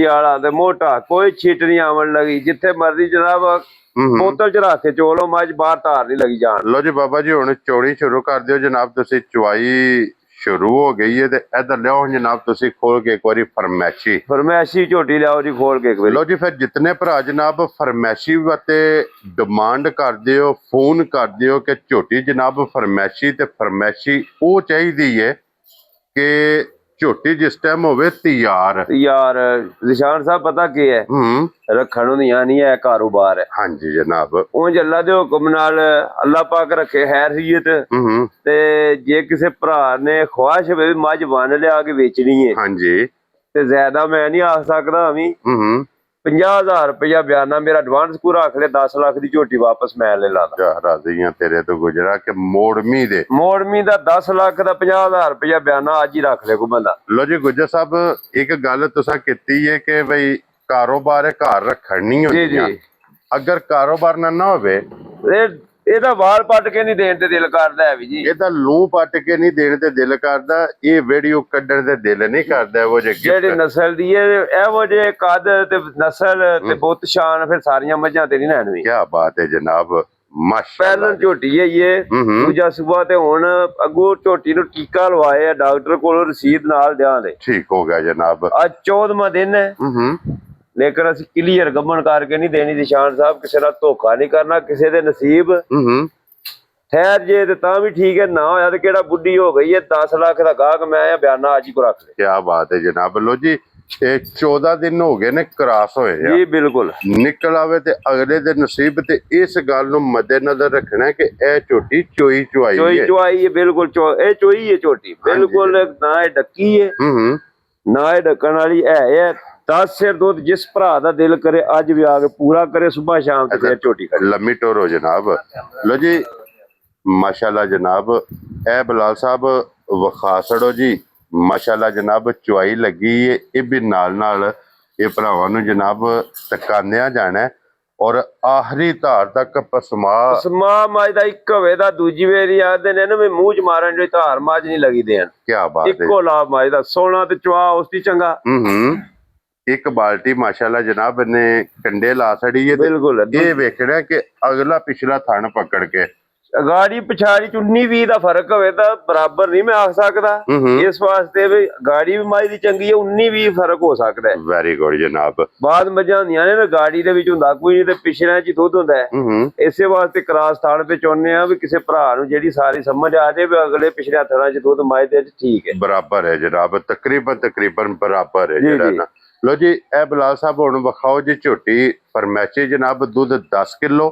Speaker 1: ਵਾਲਾ
Speaker 2: ਤੇ ਮੋਟਾ ਕੋਈ ਛਿੱਟ ਨਹੀਂ ਆਵਣ ਲੱਗੀ ਜਿੱਥੇ ਮਰਜ਼ੀ ਜਨਾਬ ਬੋਤਲ ਚ ਰੱਖ ਕੇ ਚੋਲੋ ਮੱਝ ਬਾਹਰ ਧਾਰ ਨਹੀਂ ਲੱਗੀ ਜਾਣ।
Speaker 1: ਲੋ ਜੀ ਬਾਬਾ ਜੀ ਹੁਣ ਚੋੜੀ ਸ਼ੁਰੂ ਕਰ ਦਿਓ ਜਨਾਬ। ਤੁਸੀਂ ਚਵਾਈ ਸ਼ੁਰੂ ਹੋ ਗਈ ਹੈ ਤੇ ਇਧਰ ਲਿਆਓ ਜਨਾਬ ਤੁਸੀਂ ਖੋਲ ਕੇ ਇੱਕ ਵਾਰੀ ਫਰਮੈਸ਼ੀ।
Speaker 2: ਫਰਮੈਸ਼ੀ ਝੋਟੀ ਲਿਆਓ ਜੀ ਖੋਲ ਕੇ ਇੱਕ ਵਾਰੀ।
Speaker 1: ਲੋ ਜੀ ਫਿਰ ਜਿਤਨੇ ਭਰਾ ਜਨਾਬ ਫਰਮੈਸ਼ੀ ਵਾਸਤੇ ਡਿਮਾਂਡ ਕਰਦੇ ਹੋ, ਫੋਨ ਕਰਦੇ ਹੋ ਕਿ ਝੋਟੀ ਜਨਾਬ ਫਰਮੈਸ਼ੀ ਤੇ ਫਰਮੈਸ਼ੀ ਉਹ ਚਾਹੀਦੀ ਹੈ ਕਿ ਝੋਟੀ ਜਿਸ ਟਾਈਮ ਹੋਵੇ ਤਿਆਰ।
Speaker 2: ਯਾਰ ਨਿਸ਼ਾਨ ਸਾਹਿਬ ਪਤਾ ਕੀ ਹੈ, ਰੱਖਣ ਨੂੰ ਨਹੀਂ ਹੈ, ਕਾਰੋਬਾਰ ਹੈ।
Speaker 1: ਹਾਂਜੀ ਜਨਾਬ।
Speaker 2: ਉਂਝ ਅੱਲਾ ਦੇ ਹੁਕਮ ਨਾਲ ਅੱਲਾ ਪਾਕ ਰੱਖੇ ਹੈਸੀਅਤ ਤੇ ਜੇ ਕਿਸੇ ਭਰਾ ਨੇ ਖੁਆਇਸ਼ ਹੋਵੇ ਮੱਝ ਬੰਨ ਲਿਆ ਕੇ ਵੇਚਣੀ ਹੈ,
Speaker 1: ਹਾਂਜੀ,
Speaker 2: ਤੇ ਜ਼ਿਆਦਾ ਮੈਂ ਨਹੀਂ ਆ ਸਕਦਾ। ਵੀ 50,000 ਰੁਪਇਆ ਬਿਆਨਾ ਮੇਰਾ ਐਡਵਾਂਸ ਪੂਰਾ ਰੱਖ ਲੈ, 10 ਲੱਖ ਦੀ ਝੋਟੀ ਵਾਪਸ ਮੈਂ ਲੈ ਲਾਦਾ।
Speaker 1: ਰਾਜ਼ੀਆਂ ਤੇਰੇ ਤੋਂ ਗੁਜਰਾ ਕਿ ਮੋੜਮੀ
Speaker 2: ਦਾ 10 ਲੱਖ ਦਾ 50,000 ਰੁਪਇਆ ਬਿਆਨਾ ਅੱਜ ਹੀ ਰੱਖ ਲੈ ਕੋਈ ਬੰਦਾ।
Speaker 1: ਲੋ ਜੀ ਗੁਜਰ ਸਾਹਿਬ ਇੱਕ ਗੱਲ ਤੁਸੀਂ ਕੀਤੀ ਹੈ ਕਿ ਬਈ ਕਾਰੋਬਾਰ ਹੈ, ਘਰ ਰੱਖਣ ਨਹੀਂ ਹੁੰਦੀ। ਅਗਰ ਕਾਰੋਬਾਰ ਨਾ ਹੋਵੇ
Speaker 2: ਇਹਦਾ ਵਾਲ ਪੱਟ ਕੇ ਨਹੀਂ ਦੇਣ ਤੇ ਦਿਲ ਕਰਦਾ ਹੈ ਵੀ ਜੀ,
Speaker 1: ਇਹਦਾ ਲੂੰ ਪੱਟ ਕੇ ਨਹੀਂ ਦੇਣ ਤੇ ਦਿਲ ਕਰਦਾ, ਇਹ ਵੀਡੀਓ ਕੱਢਣ ਤੇ ਦਿਲ ਨਹੀਂ ਕਰਦਾ। ਉਹ
Speaker 2: ਜਿਹੜੀ ਨਸਲ ਦੀ ਹੈ ਇਹੋ ਜਿਹੇ ਕੱਦ ਤੇ ਨਸਲ ਤੇ ਬੁੱਤ ਸ਼ਾਨ ਫਿਰ ਸਾਰੀਆਂ ਮੱਝਾਂ ਤੇ ਨਹੀਂ ਲੈਣਵੀਂ।
Speaker 1: ਕੀ ਬਾਤ ਹੈ ਜਨਾਬ, ਮਾਸ਼ਾਅੱਲਾ।
Speaker 2: ਪਹਿਲਾਂ ਝੋਟੀ ਹੈ ਇਹ ਦੂਜਾ ਸੂਬਾ ਤੇ ਹੁਣ ਅੱਗੋਂ ਝੋਟੀ ਨੂੰ ਟੀਕਾ ਲਵਾਏ ਆ ਡਾਕਟਰ ਕੋਲੋਂ, ਰਸੀਦ ਨਾਲ ਦਿਆਂ ਦੇ।
Speaker 1: ਠੀਕ ਹੋ ਗਿਆ ਜਨਾਬ।
Speaker 2: ਅੱਜ 14ਵਾਂ ਦਿਨ ਹੈ, ਲੇਕਿਨ ਅਸੀਂ ਕਲੀਅਰ ਗੱਬਣ ਕਰਕੇ ਨਹੀਂ ਦੇਣੀ ਨਿਸ਼ਾਨ ਸਾਹਿਬ, ਕਿਸੇ ਨਾਲ ਧੋਖਾ ਨਹੀਂ ਕਰਨਾ, ਕਿਸੇ ਦੇ ਨਸੀਬ ਠਹਿਰ ਜੇ ਤੇ ਤਾਂ ਵੀ ਠੀਕ ਹੈ, ਨਾ ਹੋਇਆ ਤੇ ਕਿਹੜਾ ਬੁੱਢੀ ਹੋ ਗਈ ਹੈ 10 ਲੱਖ ਦਾ ਗਾਹਕ ਮੈਂ ਆ ਬਿਆਨਾ ਅੱਜ ਹੀ ਕੋ ਰੱਖ ਲੈ।
Speaker 1: ਕੀ ਬਾਤ ਹੈ ਜਨਾਬ। ਲੋ ਜੀ ਇਹ 14 ਦਿਨ ਹੋ ਗਏ ਨੇ ਕ੍ਰਾਸ ਹੋਏ
Speaker 2: ਜੀ, ਬਿਲਕੁਲ
Speaker 1: ਨਿਕਲ ਆਵੇ ਤੇ ਅਗਲੇ ਦੇ ਨਸੀਬ ਤੇ ਇਸ ਗੱਲ ਨੂੰ ਮੱਦੇਨਜ਼ਰ ਰੱਖਣਾ ਕਿ ਇਹ ਝੋਟੀ ਚੋਈ ਚੁਆਈ
Speaker 2: ਹੈ। ਬਿਲਕੁਲ ਇਹ ਚੋਈ ਹੈ ਝੋਟੀ, ਬਿਲਕੁਲ ਨਾ ਇਹ ਡੱਕੀ ਹੈ ਨਾ ਇਹ ਡੱਕਣ ਵਾਲੀ ਹੈ। 10 ਸਿਰ ਦੁੱਧ ਜਿਸ ਭਰਾ ਦਾ ਦਿਲ ਕਰੇ ਅੱਜ ਵੀ ਆ ਕੇ ਪੂਰਾ ਕਰੇ, ਸੁਬਾਹ ਸ਼ਾਮ ਤੇ ਫਿਰ ਝੋਟੀ ਕਰੇ
Speaker 1: ਲੰਮੀ ਟੋਰੋ ਜਨਾਬ। ਲੋ ਜੀ ਮਾਸ਼ਾਅੱਲਾ ਜਨਾਬ, ਇਹ ਬਲਾਲ ਸਾਹਿਬ ਵਿਖਾ ਛੜੋ ਜੀ। ਮਾਸ਼ਾਅੱਲਾ ਜਨਾਬ ਚੁਆਈ ਲੱਗੀ ਹੈ, ਇਹ ਵੀ ਨਾਲ ਇਹ ਭਰਾਵਾਂ ਨੂੰ ਜਨਾਬ ਤਕਾਨਿਆ ਜਾਣਾ ਔਰ ਆਖਰੀ ਧਾਰ ਤੱਕ ਪਸਮਾ
Speaker 2: ਮੱਝ ਦਾ ਇੱਕ ਹੋਵੇ ਦਾ ਦੂਜੀ ਵੇਰੀ ਆਦੇ ਨੇ ਵੀ ਮੂੰਹ ਚ ਮਾਰਨ ਜਿਹੜੀ ਧਾਰ ਮੱਝ ਨਹੀਂ ਲੱਗੀ ਦੇਣ।
Speaker 1: ਕੀ ਬਾਤ ਹੈ,
Speaker 2: ਇੱਕੋ ਲਾਭ ਮੱਝ ਦਾ, ਸੋਨਾ ਤੇ ਚੁਆ ਉਸ ਦੀ ਚੰਗਾ।
Speaker 1: ਇੱਕ ਬਾਲਟੀ ਮਾਸ਼ਾਅੱਲਾ ਜਨਾਬ ਨੇ ਕੰਡੇ ਲਾ ਛੜੀ ਹੈ।
Speaker 2: ਬਿਲਕੁਲ
Speaker 1: ਇਹ ਵੇਖਣਾ ਕਿ ਅਗਲਾ ਪਿਛਲਾ ਥਣ ਪਕੜ ਕੇ
Speaker 2: ਗਾੜੀ ਪਿਛਾੜੀ 19-20 ਦਾ ਫਰਕ ਹੋਵੇ ਤਾਂ ਬਰਾਬਰ ਨਹੀਂ ਮੈਂ ਆਖ ਸਕਦਾ, ਇਸ ਵਾਸਤੇ ਵੀ ਗਾੜੀ ਵੀ ਮਾਈ ਦੀ ਚੰਗੀ ਹੈ, 19-20 ਫਰਕ ਹੋ ਸਕਦਾ ਹੈ।
Speaker 1: ਵੈਰੀ ਗੁੱਡ ਜਨਾਬ।
Speaker 2: ਬਾਅਦ ਮੱਝਾਂ ਹੁੰਦੀਆਂ ਨੇ ਨਾ ਗਾੜੀ ਦੇ ਵਿੱਚ ਹੁੰਦਾ ਕੋਈ ਨਹੀਂ ਤੇ ਪਿਛਲਿਆਂ 'ਚ ਹੀ ਦੁੱਧ ਹੁੰਦਾ ਹੈ। ਇਸੇ ਵਾਸਤੇ ਕ੍ਰਾਸ ਥਾਣ ਤੇ ਚਾਹੁੰਦੇ ਆ ਵੀ ਕਿਸੇ ਭਰਾ ਨੂੰ ਜਿਹੜੀ ਸਾਰੀ ਸਮਝ ਆ ਜਾਏ ਵੀ ਅਗਲੇ ਪਿਛਲੇ ਥਣਾਂ 'ਚ ਦੁੱਧ ਮੱਝ ਦੇ ਠੀਕ ਹੈ,
Speaker 1: ਬਰਾਬਰ ਹੈ ਜਨਾਬ, ਤਕਰੀਬਨ ਬਰਾਬਰ ਹੈ ਜਿਹੜਾ ਨਾ। ਲੋ ਜੀ ਇਹ ਬਲਾਲ ਸਾਹਿਬ ਹੁਣ ਵਿਖਾਓ ਜੀ ਝੋਟੀ ਫਰਮੈਸ਼ੀ ਜਨਾਬ, ਦੁੱਧ 10 ਕਿਲੋ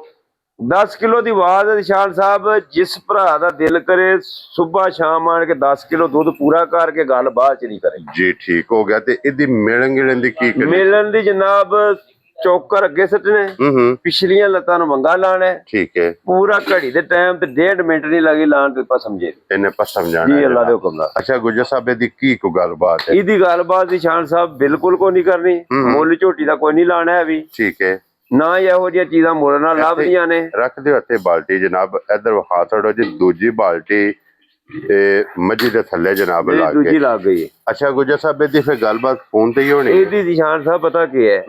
Speaker 2: 10 ਕਿਲੋ ਦੀ ਆਵਾਜ਼। ਨਿਸ਼ਾਨ ਸਾਹਿਬ ਜਿਸ ਭਰਾ ਦਾ ਦਿਲ ਕਰੇ ਸੁਬਾਹ ਸ਼ਾਮ ਆਣ ਕੇ 10 ਕਿਲੋ ਦੁੱਧ ਪੂਰਾ ਕਰਕੇ ਗੱਲ ਬਾਅਦ ਚ ਨਹੀਂ ਕਰੇ
Speaker 1: ਜੀ। ਠੀਕ ਹੋ ਗਿਆ। ਤੇ ਇਹਦੀ ਮਿਲਣ ਦੀ ਕੀ
Speaker 2: ਮਿਲਣ ਦੀ ਜਨਾਬ ਚੌਕਰ ਅੱਗੇ ਸੱਟਣੇ, ਪਿਛਲੀਆਂ ਲੱਤਾਂ ਨੂੰ ਮੰਗਾ ਲਾਣਾ। ਠੀਕ ਹੈ। ਪੂਰਾ ਘੜੀ ਦੇ ਟਾਈਮ ਤੇ 1.5 ਮਿੰਟ ਨਹੀਂ ਲੱਗੀ ਲਾਣ ਤੇ ਪਾ ਸਮਝੇ
Speaker 1: ਇਹਨੇ ਪਾ ਸਮਝਾਣਾ
Speaker 2: ਜੀ ਅੱਲਾ ਦੇ ਹੁਕਮ ਨਾਲ।
Speaker 1: ਅੱਛਾ ਗੁਜਰ ਸਾਹਿਬ ਦੀ ਕੀ ਕੋ ਗੱਲਬਾਤ ਹੈ?
Speaker 2: ਇਹਦੀ ਗੱਲਬਾਤ ਨਿਸ਼ਾਨ ਸਾਹਿਬ ਬਿਲਕੁਲ ਕੋਈ ਨਹੀਂ ਕਰਨੀ, ਮੁੱਲ ਝੋਟੀ ਦਾ ਕੋਈ ਨਹੀਂ ਲਾਣਾ ਹੈ ਵੀ।
Speaker 1: ਠੀਕ ਹੈ।
Speaker 2: ਨਾ ਇਹੋ ਜਿਹੀਆਂ ਚੀਜ਼ਾਂ ਮੁੱਲ ਨਾਲ ਲੱਭਦੀਆਂ ਨੇ।
Speaker 1: ਰੱਖ ਦਿਓ ਇੱਥੇ ਬਾਲਟੀ ਜਨਾਬ, ਇੱਧਰ ਵਿਖਾ ਛੱਡੋ ਜੀ ਦੂਜੀ ਬਾਲਟੀ ਤੇ ਮੱਝੀ ਦੇ ਥੱਲੇ ਜਨਾਬ ਲਾ ਕੇ
Speaker 2: ਦੂਜੀ ਲੱਗ ਗਈ।
Speaker 1: ਅੱਛਾ ਗੁਜਰ ਸਾਹਿਬ ਦੀ ਫਿਰ ਗੱਲਬਾਤ ਫੋਨ ਤੇ ਹੀ ਹੋਣੀ
Speaker 2: ਇਹਦੀ ਨਿਸ਼ਾਨ ਸਾਹਿਬ ਪਤਾ ਕੀ ਹੈ,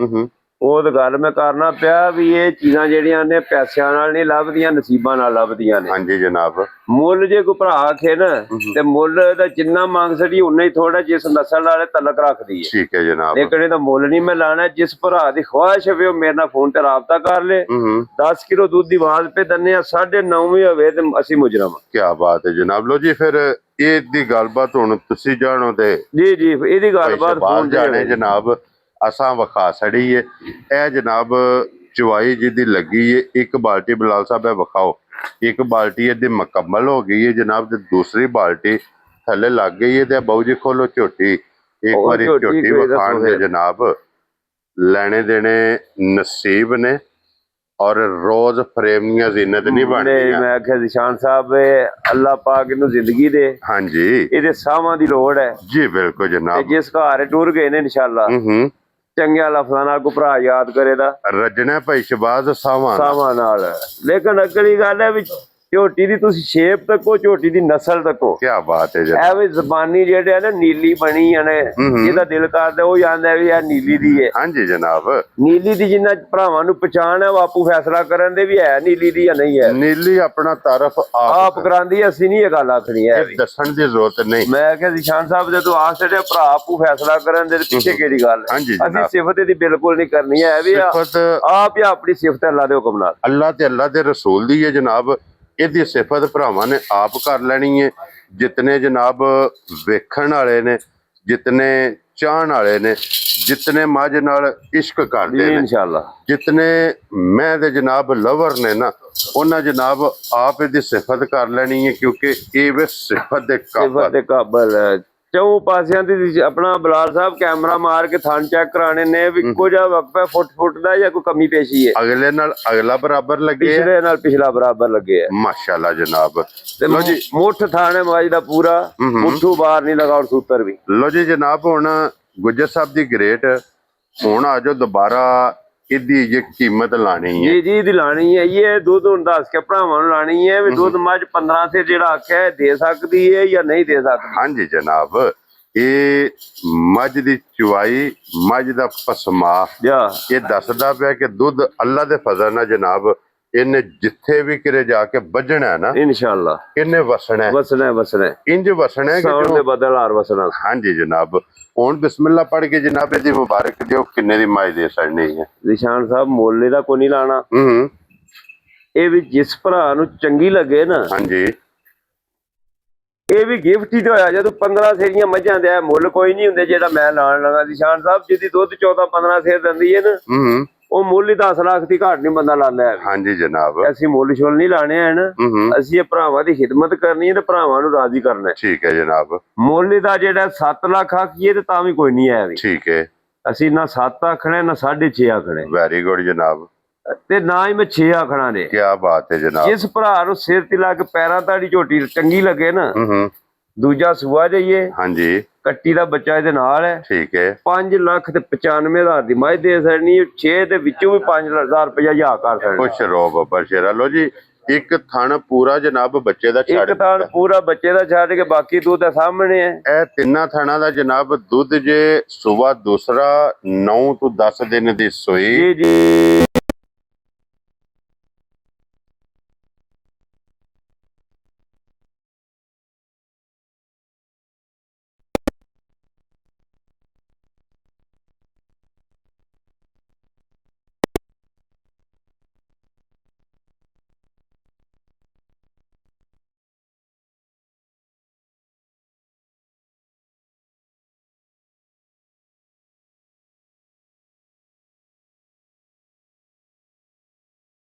Speaker 2: ਉਹ ਤਾਂ ਗੱਲ ਮੈਂ ਕਰਨਾ ਪਿਆ ਵੀ ਇਹ ਚੀਜ਼ਾਂ ਜਿਹੜੀਆਂ ਨੇ ਪੈਸਿਆਂ ਨਾਲ ਨਹੀਂ ਲੱਭਦੀਆਂ, ਨਸੀਬਾਂ ਨਾਲ ਲੱਭਦੀਆਂ ਨੇ।
Speaker 1: ਹਾਂਜੀ ਜਨਾਬ।
Speaker 2: ਮੁੱਲ ਜੇ ਕੋਈ ਭਰਾ ਆਖੇ ਨਾ ਤੇ ਮੁੱਲ ਦਾ ਜਿੰਨਾ ਮੰਗ ਸਕੀ ਉਨਾ ਹੀ ਥੋੜਾ, ਜਿਸ ਨਸਲ ਨਾਲੇ ਤਲਕ ਰੱਖਦੀ ਹੈ।
Speaker 1: ਠੀਕ ਹੈ ਜਨਾਬ।
Speaker 2: ਲੇਕਿਨ ਇਹਦਾ ਮੁੱਲ ਨਹੀਂ ਮੈਂ ਲਾਣਾ। ਜਿਸ ਭਰਾ ਦੀ ਖੁਆਇਸ਼ ਹੋਵੇ ਉਹ ਮੇਰੇ ਨਾਲ ਫੋਨ ਤੇ ਰਾਬਤਾ ਕਰ ਲੇ। 10 ਕਿਲੋ ਦੁੱਧ ਦੀ ਆਵਾਜ਼ ਪੇ ਦੰਨੇ ਆ, 9:30 ਹੋਵੇ ਤੇ ਅਸੀਂ ਮੁਜਰਮ।
Speaker 1: ਕੀ ਬਾਤ ਹੈ ਜਨਾਬ। ਲੋ ਜੀ ਫਿਰ ਇਹ ਦੀ ਗੱਲਬਾਤ ਹੁਣ ਤੁਸੀਂ ਜਾਣੋ ਤੇ
Speaker 2: ਜੀ ਇਹਦੀ ਗੱਲਬਾਤ ਫੋਨ
Speaker 1: ਜਾਣੇ ਜਨਾਬ। ਅਸਾਂ ਵਿਖਾ ਛੜੀ ਹੈ ਇਹ ਜਨਾਬ ਚੁਆਈ ਜਿਹਦੀ ਲੱਗੀ ਹੈ। ਇੱਕ ਬਾਲਟੀ ਬਲਾਲ ਸਾਹਿਬ ਹੈ ਵਿਖਾਓ, ਇੱਕ ਬਾਲਟੀ ਇਹਦੀ ਮੁਕੰਮਲ ਹੋ ਗਈ ਹੈ ਜਨਾਬ ਤੇ ਦੂਸਰੀ ਬਾਲਟੀ ਥੱਲੇ ਲੱਗ ਗਈ ਹੈ। ਤੇ ਬਾਊ ਜੀ ਖੋਲੋ ਝੋਟੀ, ਇੱਕ ਵਾਰੀ ਝੋਟੀ ਵਿਖਾਣ ਦੇ ਜਨਾਬ। ਲੈਣੇ ਦੇਣੇ ਨਸੀਬ ਨੇ ਔਰ ਰੋਜ਼ ਫਰੇਮ ਦੀਆਂ ਜ਼ੀਨਤ ਨਹੀਂ ਬਣਦੀਆਂ।
Speaker 2: ਮੈਂ ਆਖਿਆ ਨਿਸ਼ਾਨ ਸਾਹਿਬ ਅੱਲਾਹ ਪਾਕ ਇਹਨੂੰ ਜ਼ਿੰਦਗੀ ਦੇ।
Speaker 1: ਹਾਂਜੀ
Speaker 2: ਇਹਦੇ ਸਾਹਾਂ ਦੀ ਲੋੜ ਹੈ ਜੀ।
Speaker 1: ਬਿਲਕੁਲ ਜਨਾਬ।
Speaker 2: ਜਿਸ ਘਰ ਟੁਰ ਗਏ ਨੇ ਇਨਸ਼ਾਅੱਲਾ ਚੰਗਿਆਂ ਲਫ਼ਜ਼ਾਂ ਨਾਲ ਕੋ ਭਰਾ ਯਾਦ ਕਰੇ ਦਾ
Speaker 1: ਰੱਜਣਾ ਭਾਈ ਸ਼ਬਾਜ਼ ਸਾਵਾਂ
Speaker 2: ਨਾਲ। ਲੇਕਿਨ ਅਗਲੀ ਗੱਲ ਹੈ ਵੀ ਝੋਟੀ ਦੀ ਤੁਸੀਂ ਸ਼ੇਪ ਤੱਕੋ, ਝੋਟੀ ਦੀ ਨਸਲ ਤੱਕੋ।
Speaker 1: ਕੀ ਬਾਤ ਹੈ ਜਨਾਬ।
Speaker 2: ਐਵੇਂ ਜ਼ਬਾਨੀ ਜਿਹੜੇ ਆ ਨਾ ਨੀਲੀ ਬਣੀ ਆ ਨੇ, ਜਿਹਦਾ ਦਿਲ ਕਰਦਾ ਉਹ ਜਾਂਦਾ ਵੀ ਇਹ ਨੀਲੀ ਦੀ ਹੈ।
Speaker 1: ਹਾਂਜੀ ਜਨਾਬ।
Speaker 2: ਨੀਲੀ ਦੀ ਜਿੰਨਾ ਭਰਾਵਾਂ ਨੂੰ ਪਛਾਣ ਹੈ ਉਹ ਆਪੂ ਫੈਸਲਾ ਕਰਨ ਦੇ ਵੀ ਹੈ ਨੀਲੀ ਦੀ ਜਾਂ ਨਹੀਂ ਹੈ।
Speaker 1: ਨੀਲੀ ਆਪਣਾ ਤਾਰਫ
Speaker 2: ਆਪ ਕਰਾਂਦੀ, ਅਸੀਂ ਨਹੀਂ ਇਹ ਗੱਲ ਆਖਣੀ ਹੈ।
Speaker 1: ਦੱਸਣ ਦੀ ਜ਼ਰੂਰਤ ਨਹੀਂ।
Speaker 2: ਮੈਂ ਕਿਹਾ ਨਿਸ਼ਾਨ ਸਾਹਿਬ ਦੇ ਤੋਂ ਆਸ ਜਿਹੜੇ ਭਰਾ ਆਪੂ ਫੈਸਲਾ ਕਰਨ ਦੇ ਪਿੱਛੇ ਕਿਹੜੀ ਗੱਲ ਹੈ।
Speaker 1: ਹਾਂਜੀ
Speaker 2: ਅਸੀਂ
Speaker 1: ਜਨਾਬ।
Speaker 2: ਸਿਫਤ ਇਹਦੀ ਬਿਲਕੁਲ ਨਹੀਂ ਕਰਨੀ ਹੈ ਵੀ
Speaker 1: ਸਿਫਤ
Speaker 2: ਆਪ ਹੀ ਆਪਣੀ ਸਿਫਤ ਅੱਲਾ ਦੇ ਹੁਕਮ ਨਾਲ।
Speaker 1: ਅੱਲਾ ਤੇ ਅੱਲਾ ਦੇ ਰਸੂਲ ਦੀ ਹੈ ਜਨਾਬ। ਇਹਦੀ ਸਿਫਤ ਭਰਾਵਾਂ ਨੇ ਆਪ ਕਰ ਲੈਣੀ ਹੈ। ਜਿਤਨੇ ਜਨਾਬ ਵੇਖਣ ਵਾਲੇ ਨੇ, ਜਿਤਨੇ ਚਾਹਣ ਵਾਲੇ ਨੇ, ਜਿਤਨੇ ਮੱਝ ਨਾਲ ਇਸ਼ਕ ਕਰਦੇ ਨੇ,
Speaker 2: ਇਨਸ਼ਾਅੱਲਾ
Speaker 1: ਜਿਤਨੇ ਮੈਂ ਦੇ ਜਨਾਬ ਲਵਰ ਨੇ ਨਾ, ਉਹਨਾਂ ਜਨਾਬ ਆਪ ਇਹਦੀ ਸਿਫਤ ਕਰ ਲੈਣੀ ਹੈ, ਕਿਉਂਕਿ ਇਹ ਵੇ ਸਿਫਤ ਦੇ
Speaker 2: ਸਿਫਤ
Speaker 1: ਕਾਬਲ।
Speaker 2: ਦੇ ਕਾਬਲ। ਚੌ ਪਾਸਿਆਂ ਦੀ ਆਪਣਾ ਬਲਾਲ ਸਾਹਿਬ ਕੈਮਰਾ ਮਾਰ ਕੇ ਥਣ ਚੈੱਕ ਕਰਾਣੇ ਨੇ ਵੀ ਇੱਕੋ ਜਿਹਾ ਵਕਫਾ ਫੁੱਟ ਦਾ ਜਾਂ ਕੋਈ ਕਮੀ ਪੇਸ਼ੀ ਹੈ।
Speaker 1: ਅਗਲੇ ਨਾਲ ਅਗਲਾ ਬਰਾਬਰ ਲੱਗੇ,
Speaker 2: ਪਿਛਲੇ ਨਾਲ ਪਿਛਲਾ ਬਰਾਬਰ ਲੱਗੇ ਹੈ।
Speaker 1: ਮਾਸ਼ਾਅੱਲਾ ਜਨਾਬ।
Speaker 2: ਤੇ
Speaker 1: ਲੋ ਜੀ,
Speaker 2: ਮੁੱਠ ਥਾਣੇ ਮੱਝ ਦਾ ਪੂਰਾ, ਮੁੱਠੂ ਬਾਹਰ ਨਹੀਂ ਲਗਾ ਔਰ ਸੂਤਰ ਵੀ।
Speaker 1: ਲੋ ਜੀ ਜਨਾਬ, ਹੁਣ ਗੁੱਜਰ ਸਾਹਿਬ ਦੀ ਗ੍ਰੇਟ ਹੁਣ ਆ ਜਾਓ ਦੁਬਾਰਾ ਇਹਦੀ ਜੇ ਕੀਮਤ ਲਾਣੀ ਹੈ।
Speaker 2: ਜੀ ਜੀ ਦੀ ਲਾਣੀ ਹੈ। ਇਹ ਦੁੱਧ ਹੁਣ ਦੱਸ ਕੇ ਭਰਾਵਾਂ ਨੂੰ ਲਾਣੀ ਹੈ ਵੀ ਦੁੱਧ ਮੱਝ 15 ਸੇ ਜਿਹੜਾ ਆਖਿਆ ਦੇ ਸਕਦੀ ਹੈ ਜਾਂ ਨਹੀਂ ਦੇ ਸਕਦੀ।
Speaker 1: ਹਾਂਜੀ ਜਨਾਬ, ਇਹ ਮੱਝ ਦੀ ਚੁਆਈ, ਮੱਝ ਦਾ ਪਸਮਾ ਇਹ ਦੱਸਦਾ ਪਿਆ ਕਿ ਦੁੱਧ ਅੱਲਾ ਦੇ ਫਜ਼ਲ ਨਾਲ ਜਨਾਬ ਇਹਨੇ ਜਿੱਥੇ ਵੀ ਕਿਰੇ ਜਾ ਕੇ ਵੱਜਣਾ ਨਾ,
Speaker 2: ਇਨਸ਼ਾਅੱਲਾ
Speaker 1: ਇਹਨੇ ਵਸਣਾ
Speaker 2: ਵਸਣਾ
Speaker 1: ਇੰਜ ਵਸਣਾ ਹੈ
Speaker 2: ਸੌਣ ਦੇ ਬਦਲ ਹਾਰ ਵਸਣਾ।
Speaker 1: ਹਾਂਜੀ ਜਨਾਬ। ਹੁਣ ਬਿਸਮਿਲ੍ਲਾ ਪੜ੍ਹ ਕੇ ਜਨਾਬ ਇਹਦੀ ਮੁਬਾਰਕ ਦਿਓ, ਕਿੰਨੇ ਦੀ ਮੱਝ ਦੇ ਸਕਣੀ ਹੈ।
Speaker 2: ਨਿਸ਼ਾਨ ਸਾਹਿਬ ਮੁੱਲ ਦਾ ਕੋਈ ਨਹੀਂ ਲਾਣਾ।
Speaker 1: ਹੂੰ।
Speaker 2: ਇਹ ਵੀ ਜਿਸ ਭਰਾ ਨੂੰ ਚੰਗੀ ਲੱਗੇ ਨਾ,
Speaker 1: ਹਾਂਜੀ,
Speaker 2: ਇਹ ਵੀ ਗਿਫਟ ਹੀ ਤੇ ਹੋਇਆ। ਜਦੋਂ 15 ਸੇਰੀਆਂ ਮੱਝਾਂ ਦੇ ਮੁੱਲ ਕੋਈ ਨਹੀਂ ਹੁੰਦੇ ਜਿਹੜਾ ਮੈਂ ਲਾਣ ਲਗਾ। ਨਿਸ਼ਾਨ ਸਾਹਿਬ ਜਿਹਦੀ ਦੁੱਧ 14-15 ਸੇਰ ਦਿੰਦੀ ਹੈ ਨਾ,
Speaker 1: ਹੂੰ,
Speaker 2: ਉਹ ਮੁੱਲ ਹੀ 10 ਲੱਖ ਦੀ ਘਾਟ ਨਹੀਂ ਬੰਦਾ ਲਾਉਂਦਾ ਹੈ।
Speaker 1: ਹਾਂਜੀ ਜਨਾਬ।
Speaker 2: ਅਸੀਂ ਮੁੱਲ ਛੋਲ ਨਹੀਂ ਲਾਣੇ ਹਨ।
Speaker 1: ਹੂੰ,
Speaker 2: ਅਸੀਂ ਇਹ ਭਰਾਵਾਂ ਦੀ ਖਿਦਮਤ ਕਰਨੀ ਹੈ ਤੇ ਭਰਾਵਾਂ ਨੂੰ ਰਾਜ਼ੀ ਕਰਨਾ ਹੈ।
Speaker 1: ਠੀਕ ਹੈ ਜਨਾਬ।
Speaker 2: ਮੁੱਲ ਦਾ ਜਿਹੜਾ 7 ਲੱਖ ਆਖੀਏ ਤੇ ਤਾਂ ਵੀ ਕੋਈ ਨਹੀਂ ਹੈ ਵੀ।
Speaker 1: ਠੀਕ ਹੈ।
Speaker 2: ਅਸੀਂ ਨਾ 7 ਆਖਣਾ ਨਾ 6.5 ਆਖਣਾ
Speaker 1: ਵੈਰੀ ਗੁੱਡ ਜਨਾਬ।
Speaker 2: ਤੇ ਨਾ ਹੀ ਮੈਂ 6 ਆਖਣਾ ਨੇ।
Speaker 1: ਕੀ ਬਾਤ ਹੈ ਜਨਾਬ।
Speaker 2: ਜਿਸ ਭਰਾ ਨੂੰ ਸਿਰ ਤੇ ਲਾ ਕੇ ਪੈਰਾਂ ਤਾੜੀ ਝੋਟੀ ਚੰਗੀ ਲੱਗੇ ਨਾ,
Speaker 1: ਹੂੰ,
Speaker 2: ਦੂਜਾ ਸੂਆ ਜਾਈਏ,
Speaker 1: ਹਾਂਜੀ,
Speaker 2: ਕੱਟੀ ਦਾ ਬੱਚਾ ਇਹਦੇ ਨਾਲ ਹੈ।
Speaker 1: ਠੀਕ ਹੈ।
Speaker 2: 5 ਲੱਖ ਤੇ 95,000 ਦੀ ਮੱਝ ਦੇ ਸਕਣੀ, 6 ਦੇ ਵਿੱਚੋਂ ਵੀ 5,000 ਰੁਪਇਆ ਜਾ ਕਰ ਸਕਦਾ।
Speaker 1: ਖੁਸ਼ ਰਹੋ ਬੱਬਰ ਸ਼ੇਰਾ। ਲੋ ਜੀ, ਇੱਕ ਥਣ ਪੂਰਾ ਜਨਾਬ ਬੱਚੇ ਦਾ ਛੱਡ
Speaker 2: ਇੱਕ ਥਣ ਪੂਰਾ ਬੱਚੇ ਦਾ ਛੱਡ ਕੇ ਬਾਕੀ ਦੁੱਧ ਦੇ ਸਾਹਮਣੇ ਹੈ।
Speaker 1: ਇਹ ਤਿੰਨਾਂ ਥਣਾਂ ਦਾ ਜਨਾਬ ਦੁੱਧ ਜੇ ਸਵੇਰ ਦੂਸਰਾ 9 ਤੋਂ 10 ਦਿਨ ਦੀ ਸੂਈ
Speaker 2: ਜੀ ਜੀ